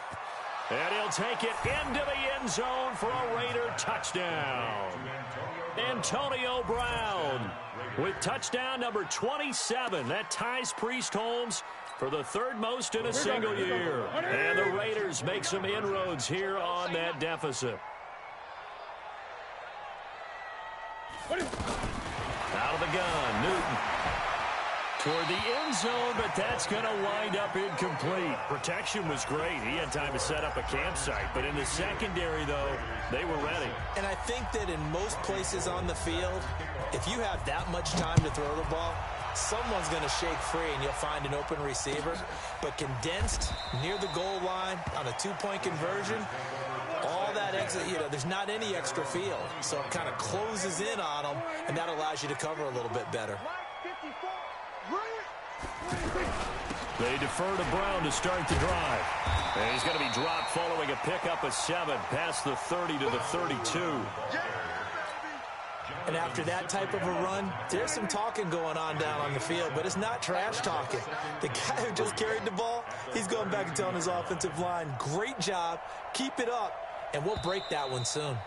[SPEAKER 4] And he'll take it into the end zone for a Raider touchdown. Antonio Brown with touchdown number 27. That ties Priest Holmes for the third most in a single year. And the Raiders make some inroads here on that deficit. Out of the gun, Newton. Toward the end zone, but that's going to wind up incomplete. Protection was great. He had time to set up a campsite. But in the secondary, though, they were ready.
[SPEAKER 6] And I think that in most places on the field, if you have that much time to throw the ball, someone's going to shake free and you'll find an open receiver. But condensed near the goal line on a two-point conversion, all that exit, there's not any extra field. So it kind of closes in on them, and that allows you to cover a little bit better.
[SPEAKER 4] They defer to Brown to start the drive. And he's going to be dropped following a pickup of 7 past the 30 to the 32.
[SPEAKER 6] And after that type of a run, there's some talking going on down on the field, but it's not trash talking. The guy who just carried the ball, he's going back and telling his offensive line, great job, keep it up, and we'll break that one soon.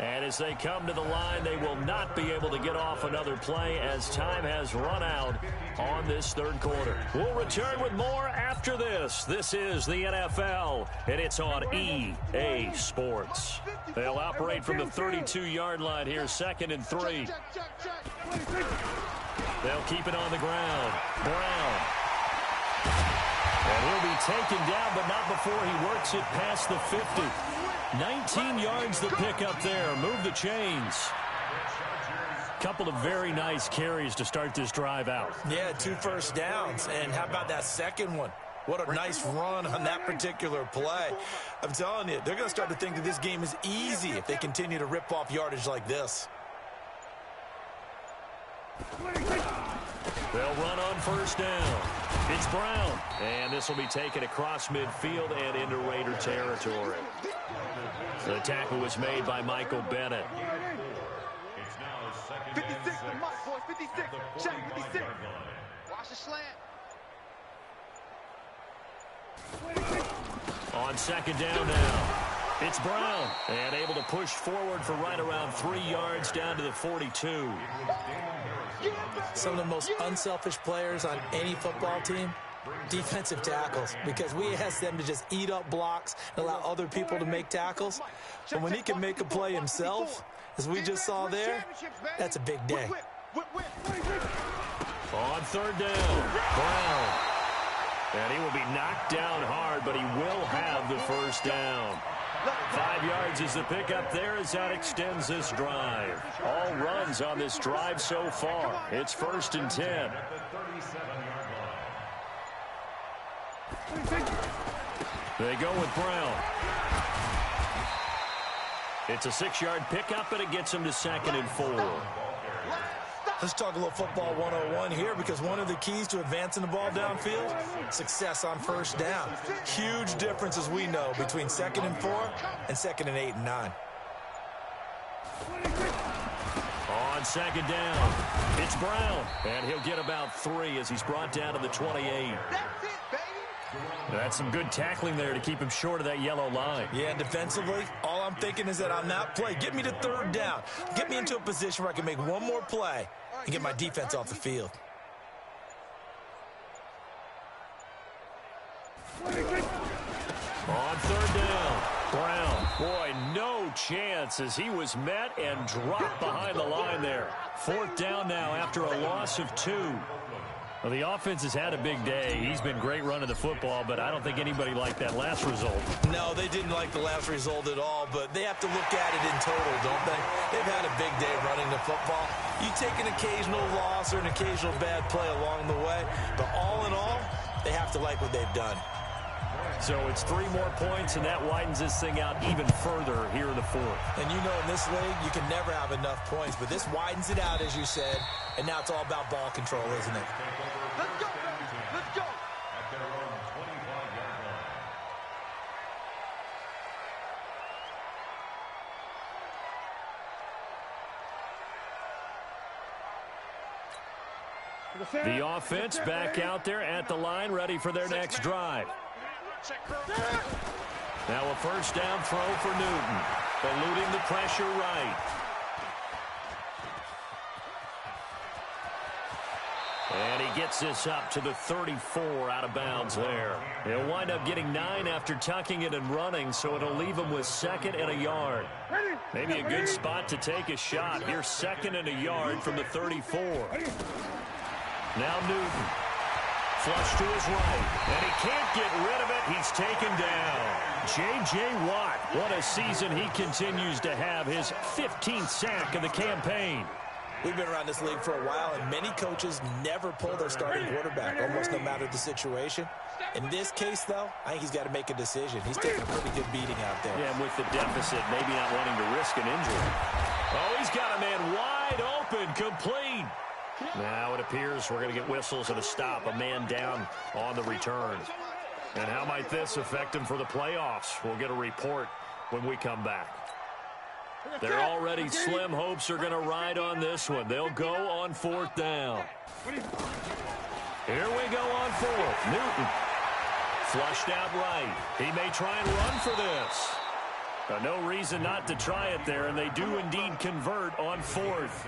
[SPEAKER 4] And as they come to the line, they will not be able to get off another play as time has run out on this third quarter. We'll return with more after this. This is the NFL, and it's on EA Sports. They'll operate from the 32-yard line here, 2nd and 3. They'll keep it on the ground. Brown. And he'll be taken down, but not before he works it past the 50. 19 yards to pick up there. Move the chains. Couple of very nice carries to start this drive out.
[SPEAKER 6] Yeah, 2 first downs. And how about that second one? What a nice run on that particular play. I'm telling you, they're going to start to think that this game is easy if they continue to rip off yardage like this.
[SPEAKER 4] They'll run on first down. It's Brown. And this will be taken across midfield and into Raider territory. The tackle was made by Michael Bennett.
[SPEAKER 7] 56 to Mike, boys. 56. Check 56. Watch the slant.
[SPEAKER 4] On second down now. It's Brown. And able to push forward for right around 3 yards down to the 42.
[SPEAKER 6] Some of the most unselfish players on any football team, defensive tackles, because we ask them to just eat up blocks and allow other people to make tackles. But when he can make a play himself, as we just saw there, that's a big day.
[SPEAKER 4] On third down, Brown. And he will be knocked down hard, but he will have the first down. 5 yards is the pickup there as that extends this drive. All runs on this drive so far. It's 1st and 10. They go with Brown. It's a 6-yard pickup, and it gets him to 2nd and 4.
[SPEAKER 6] Let's talk a little football 101 here, because one of the keys to advancing the ball downfield, success on first down. Huge difference, as we know, between 2nd and 4 and 2nd and 8 and 9.
[SPEAKER 4] On second down, it's Brown, and he'll get about 3 as he's brought down to the 28. That's some good tackling there to keep him short of that yellow line.
[SPEAKER 6] Yeah, and defensively, all I'm thinking is that on that play, get me to 3rd down. Get me into a position where I can make one more play and get my defense off the field.
[SPEAKER 4] On 3rd down, Brown. Boy, no chance as he was met and dropped behind the line there. 4th down now after a loss of 2. Well, the offense has had a big day. He's been great running the football, but I don't think anybody liked that last result.
[SPEAKER 6] No, they didn't like the last result at all, but they have to look at it in total, don't they? They've had a big day running the football. You take an occasional loss or an occasional bad play along the way, but all in all, they have to like what they've done.
[SPEAKER 4] So it's 3 more points, and that widens this thing out even further here in the 4th.
[SPEAKER 6] And you know, in this league, you can never have enough points, but this widens it out, as you said, and now it's all about ball control, isn't it?
[SPEAKER 7] Let's go, baby. Let's go.
[SPEAKER 4] The offense back out there at the line, ready for their next drive. Now a first down throw for Newton, eluding the pressure right. And he gets this up to the 34 out of bounds there. He'll wind up getting 9 after tucking it and running, so it'll leave him with 2nd and a yard. Maybe a good spot to take a shot. Here's 2nd and a yard from the 34. Now Newton. Flush to his right. And he can't get rid of it. He's taken down. J.J. Watt. What a season he continues to have. His 15th sack of the campaign.
[SPEAKER 6] We've been around this league for a while, and many coaches never pull their starting quarterback, almost no matter the situation. In this case, though, I think he's got to make a decision. He's taking a pretty good beating out there.
[SPEAKER 4] Yeah, and with the deficit, maybe not wanting to risk an injury. Oh, he's got a man wide open, complete. Now it appears we're going to get whistles and a stop, a man down on the return. And how might this affect him for the playoffs? We'll get a report when we come back. Their already slim hopes are going to ride on this one. They'll go on 4th down. Here we go on 4th. Newton flushed out right. He may try and run for this. No reason not to try it there, and they do indeed convert on 4th.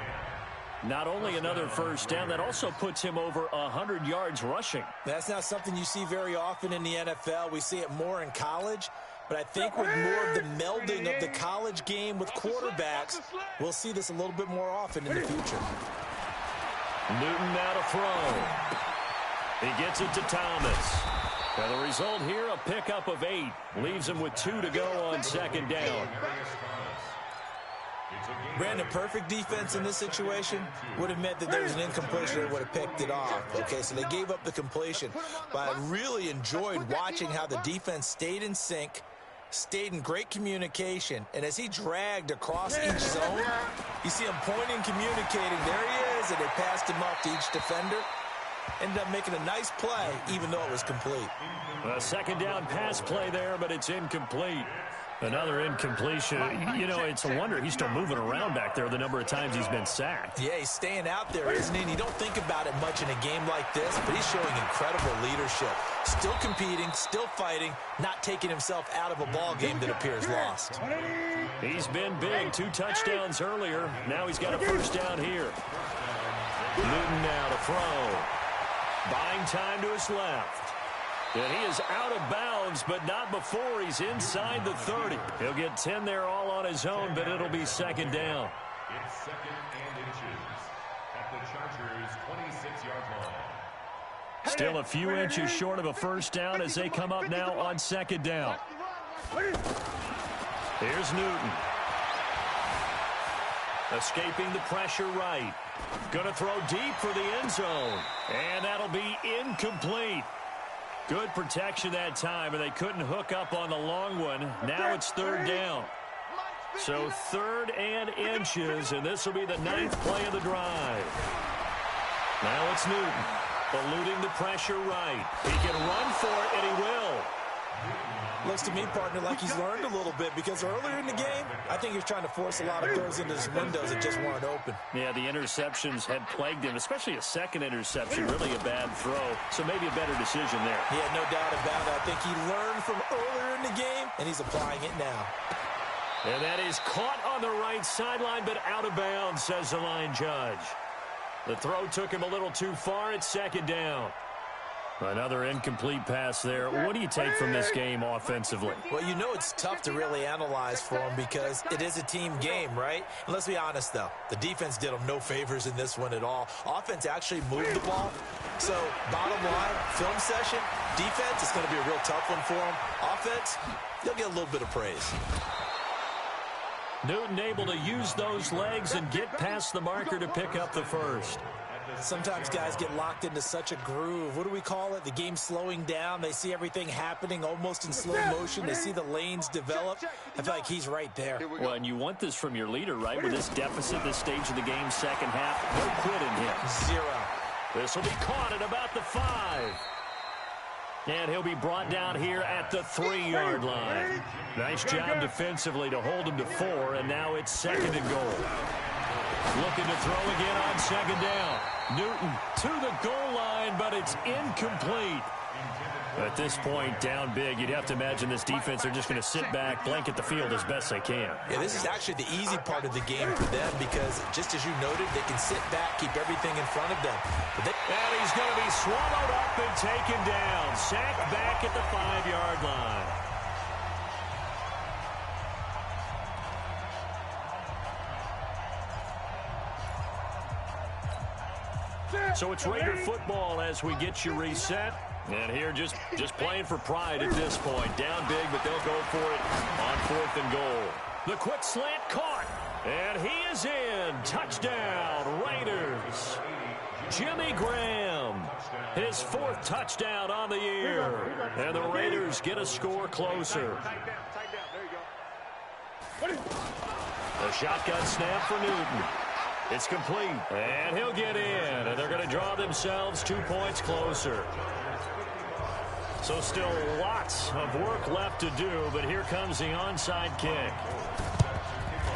[SPEAKER 4] Not only another first down, that also puts him over 100 yards rushing.
[SPEAKER 6] That's not something you see very often in the NFL. We see it more in college. But I think with more of the melding of the college game with quarterbacks, we'll see this a little bit more often in the future.
[SPEAKER 4] Newton now to throw. He gets it to Thomas. Now the result here, a pickup of 8. Leaves him with 2 to go on 2nd down.
[SPEAKER 6] Brandon, perfect defense in this situation would have meant that there was an incompletion that would have picked it off. Okay, so they gave up the completion. But I really enjoyed watching how the defense stayed in sync, stayed in great communication, and as he dragged across each zone, you see him pointing, communicating. There he is, and they passed him up to each defender. Ended up making a nice play, even though it was complete.
[SPEAKER 4] A 2nd down pass play there, but it's incomplete. Another incompletion. You know, it's a wonder he's still moving around back there the number of times he's been sacked.
[SPEAKER 6] Yeah, he's staying out there, isn't he? And you don't think about it much in a game like this, but he's showing incredible leadership. Still competing, still fighting, not taking himself out of a ball game that appears lost.
[SPEAKER 4] He's been big. 2 touchdowns earlier. Now he's got a first down here. Newton now to throw. Buying time to his left. And he is out of bounds, but not before he's inside the 30. He'll get 10 there all on his own, but it'll be 2nd down.
[SPEAKER 8] It's 2nd and inches at the Chargers' 26-yard line.
[SPEAKER 4] Still a few inches short of a first down as they come up now on 2nd down. Here's Newton. Escaping the pressure right. Going to throw deep for the end zone. And that'll be incomplete. Good protection that time, and they couldn't hook up on the long one. Now it's 3rd down. So 3rd and inches, and this will be the 9th play of the drive. Now it's Newton, eluding the pressure right. He can run for it, and he will.
[SPEAKER 6] Looks to me, partner, like he's learned a little bit, because earlier in the game, I think he was trying to force a lot of throws into his windows that just weren't open.
[SPEAKER 4] Yeah, the interceptions had plagued him, especially a 2nd interception, really a bad throw. So maybe a better decision there.
[SPEAKER 6] Yeah, no doubt about it. I think he learned from earlier in the game, and he's applying it now.
[SPEAKER 4] And that is caught on the right sideline, but out of bounds, says the line judge. The throw took him a little too far. It's 2nd down. Another incomplete pass there. What do you take from this game offensively?
[SPEAKER 6] Well, you know it's tough to really analyze for them because it is a team game, right? And let's be honest, though. The defense did them no favors in this one at all. Offense actually moved the ball. So, bottom line, film session, defense, it's going to be a real tough one for them. Offense, they'll get a little bit of praise.
[SPEAKER 4] Newton able to use those legs and get past the marker to pick up the first.
[SPEAKER 6] Sometimes guys get locked into such a groove. What do we call it? The game's slowing down. They see everything happening almost in slow motion. They see the lanes develop. I feel like he's right there.
[SPEAKER 4] Well, and you want this from your leader, right? With this deficit, this stage of the game, 2nd half, no quit in him.
[SPEAKER 6] 0.
[SPEAKER 4] This will be caught at about the 5. And he'll be brought down here at the 3-yard line. Nice job defensively to hold him to 4, and now it's 2nd and goal. Looking to throw again on second down. Newton to the goal line, but it's incomplete. At this point, down big, you'd have to imagine this defense are just going to sit back, blanket the field as best they can.
[SPEAKER 6] Yeah, this is actually the easy part of the game for them because, just as you noted, they can sit back, keep everything in front of them.
[SPEAKER 4] And he's going to be swallowed up and taken down. Sacked back at the 5-yard line. So it's Raider football as we get you reset. And here just playing for pride at this point. Down big, but they'll go for it on 4th and goal. The quick slant caught. And he is in. Touchdown, Raiders. Jimmy Graham, his 4th touchdown on the year. And the Raiders get a score closer. The shotgun snap for Newton. It's complete, and he'll get in, and they're going to draw themselves 2 points closer. So still lots of work left to do, but here comes the onside kick.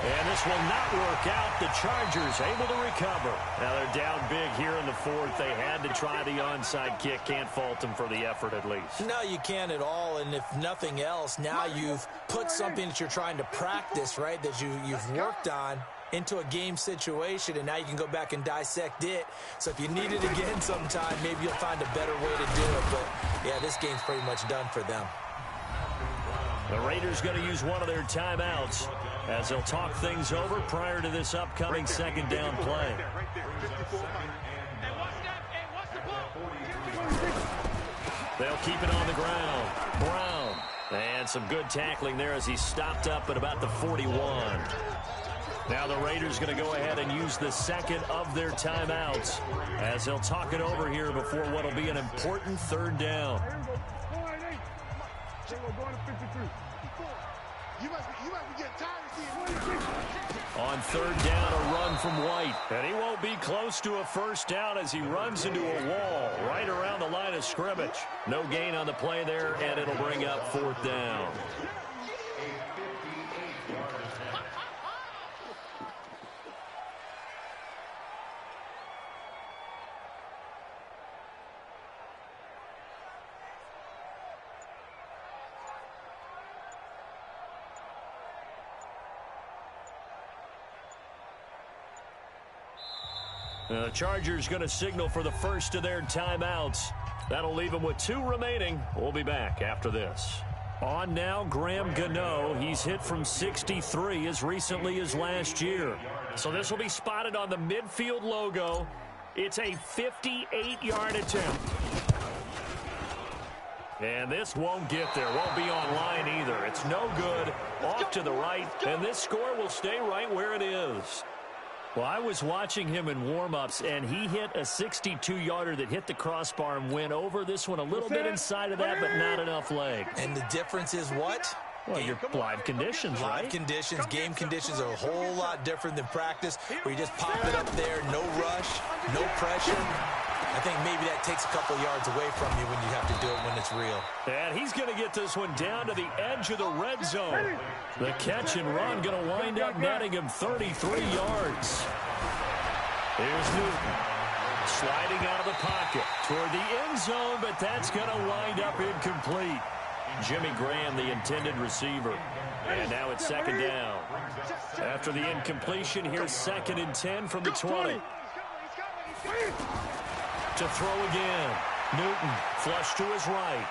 [SPEAKER 4] And this will not work out. The Chargers able to recover. Now they're down big here in the 4th. They had to try the onside kick. Can't fault them for the effort at least.
[SPEAKER 6] No, you can't at all. And if nothing else, now you've put something that you're trying to practice, right, that you've worked on into a game situation, and now you can go back and dissect it. So if you need it again sometime, maybe you'll find a better way to do it. But, yeah, this game's pretty much done for them.
[SPEAKER 4] The Raiders going to use one of their timeouts as they'll talk things over prior to this upcoming second down play. They'll keep it on the ground. Brown. And some good tackling there as he stopped up at about the 41. Now the Raiders going to go ahead and use the second of their timeouts as they'll talk it over here before what will be an important 3rd down. On 3rd down, a run from White. And he won't be close to a 1st down as he runs into a wall right around the line of scrimmage. No gain on the play there, and it'll bring up 4th down. The Chargers going to signal for the first of their timeouts. That'll leave them with 2 remaining. We'll be back after this. On now, Graham Gano. He's hit from 63 as recently as last year. So this will be spotted on the midfield logo. It's a 58-yard attempt. And this won't get there. Won't be online either. It's no good. Off to the right. And this score will stay right where it is. Well, I was watching him in warm-ups, and he hit a 62-yarder that hit the crossbar and went over. This one a little bit inside of that, but not enough leg.
[SPEAKER 6] And the difference is what?
[SPEAKER 4] Well, your live conditions, right?
[SPEAKER 6] Live conditions, game conditions are a whole lot different than practice, where you just pop it up there, no rush, no pressure. I think maybe that takes a couple yards away from you when you have to do it when it's real.
[SPEAKER 4] And he's going to get this one down to the edge of the red zone. The catch and run going to wind up netting him 33 yards. Here's Newton sliding out of the pocket toward the end zone, but that's going to wind up incomplete. Jimmy Graham, the intended receiver. And now it's 2nd down. After the incompletion, here's 2nd and 10 from the 20. To throw again. Newton flush to his right.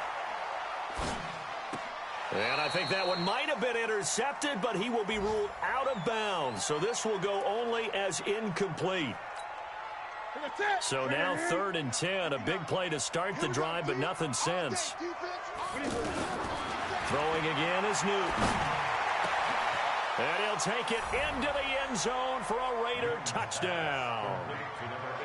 [SPEAKER 4] And I think that one might have been intercepted, but he will be ruled out of bounds. So this will go only as incomplete. So now 3rd and 10. A big play to start the drive, but nothing since. Throwing again is Newton. And he'll take it into the end zone for a Raider touchdown.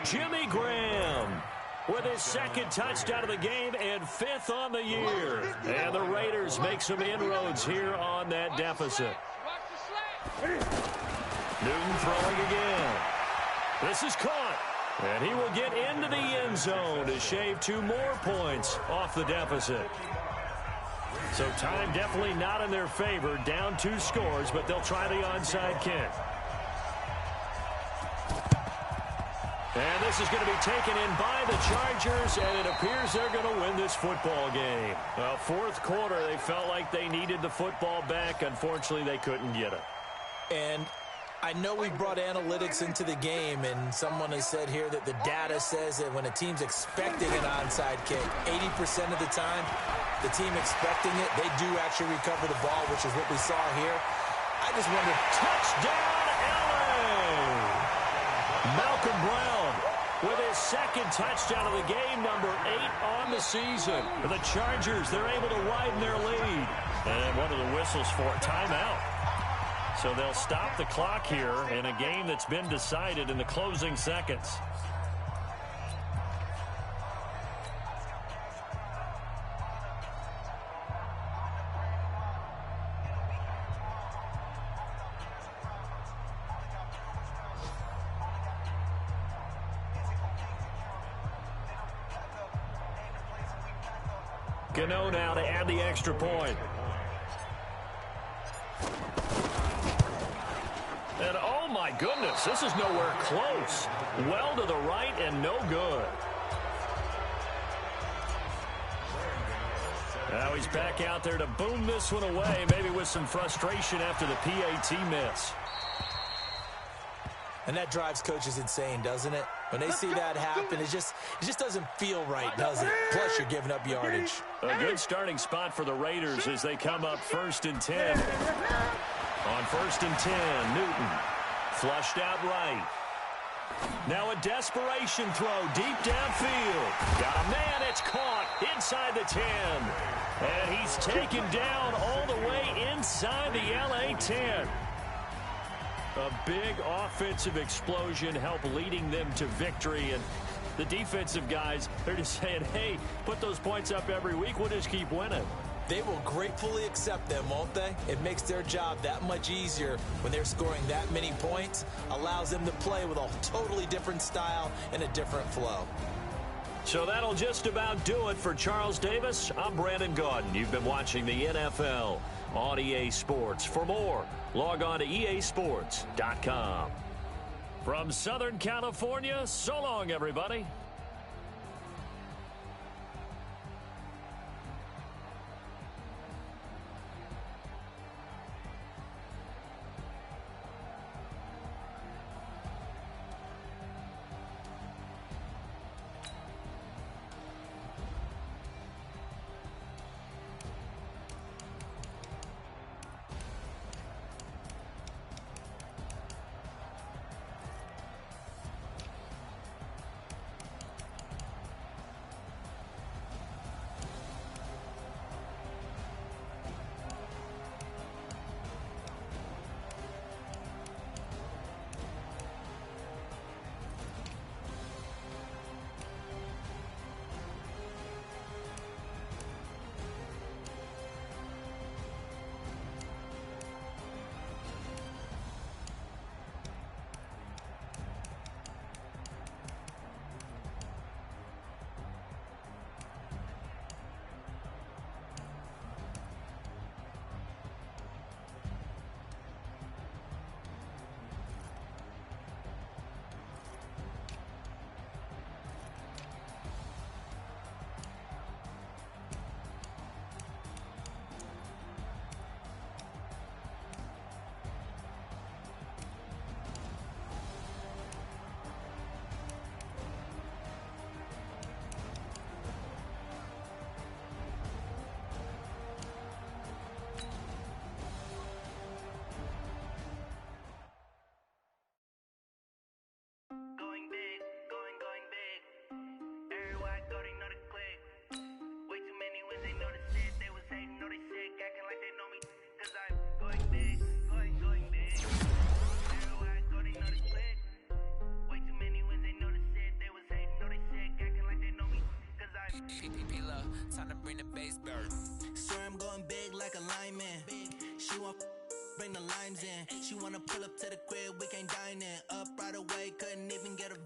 [SPEAKER 4] Jimmy Graham with his 2nd touchdown of the game and 5th on the year. And the Raiders make some inroads here on that deficit. Newton throwing again. This is caught. And he will get into the end zone to shave 2 more points off the deficit. So time definitely not in their favor. Down 2 scores, but they'll try the onside kick. And this is going to be taken in by the Chargers, and it appears they're going to win this football game. Well, fourth quarter, they felt like they needed the football back. Unfortunately, they couldn't get it.
[SPEAKER 6] And I know we brought analytics into the game, and someone has said here that the data says that when a team's expecting an onside kick, 80% of the time, the team expecting it, they do actually recover the ball, which is what we saw here. I just wonder,
[SPEAKER 4] touchdown, LA! Malcolm Brown with his second touchdown of the game, number 8 on the season. The Chargers, they're able to widen their lead. And one of the whistles for a timeout. So they'll stop the clock here in a game that's been decided in the closing seconds. Gano now to add the extra point. And oh my goodness, this is nowhere close. Well to the right and no good. Now he's back out there to boom this one away, maybe with some frustration after the PAT miss.
[SPEAKER 6] And that drives coaches insane, doesn't it? When they see that happen, it just doesn't feel right, does it? Plus, you're giving up yardage.
[SPEAKER 4] A good starting spot for the Raiders as they come up 1st and 10. On 1st and 10, Newton flushed out right. Now a desperation throw deep downfield. Got a man, it's caught inside the 10. And he's taken down all the way inside the LA 10. A big offensive explosion helped leading them to victory. And the defensive guys, they're just saying, hey, put those points up every week. We'll just keep winning.
[SPEAKER 6] They will gratefully accept them, won't they? It makes their job that much easier when they're scoring that many points. Allows them to play with a totally different style and a different flow.
[SPEAKER 4] So that'll just about do it for Charles Davis. I'm Brandon Gaudin. You've been watching the NFL on EA Sports. For more, log on to easports.com. From Southern California, so long, everybody.
[SPEAKER 9] Time to bring the bass bird.
[SPEAKER 10] Swear I'm going big like a lineman. She want bring the limes in. She wanna pull up to the crib, we can't dine in. Up right away, couldn't even get a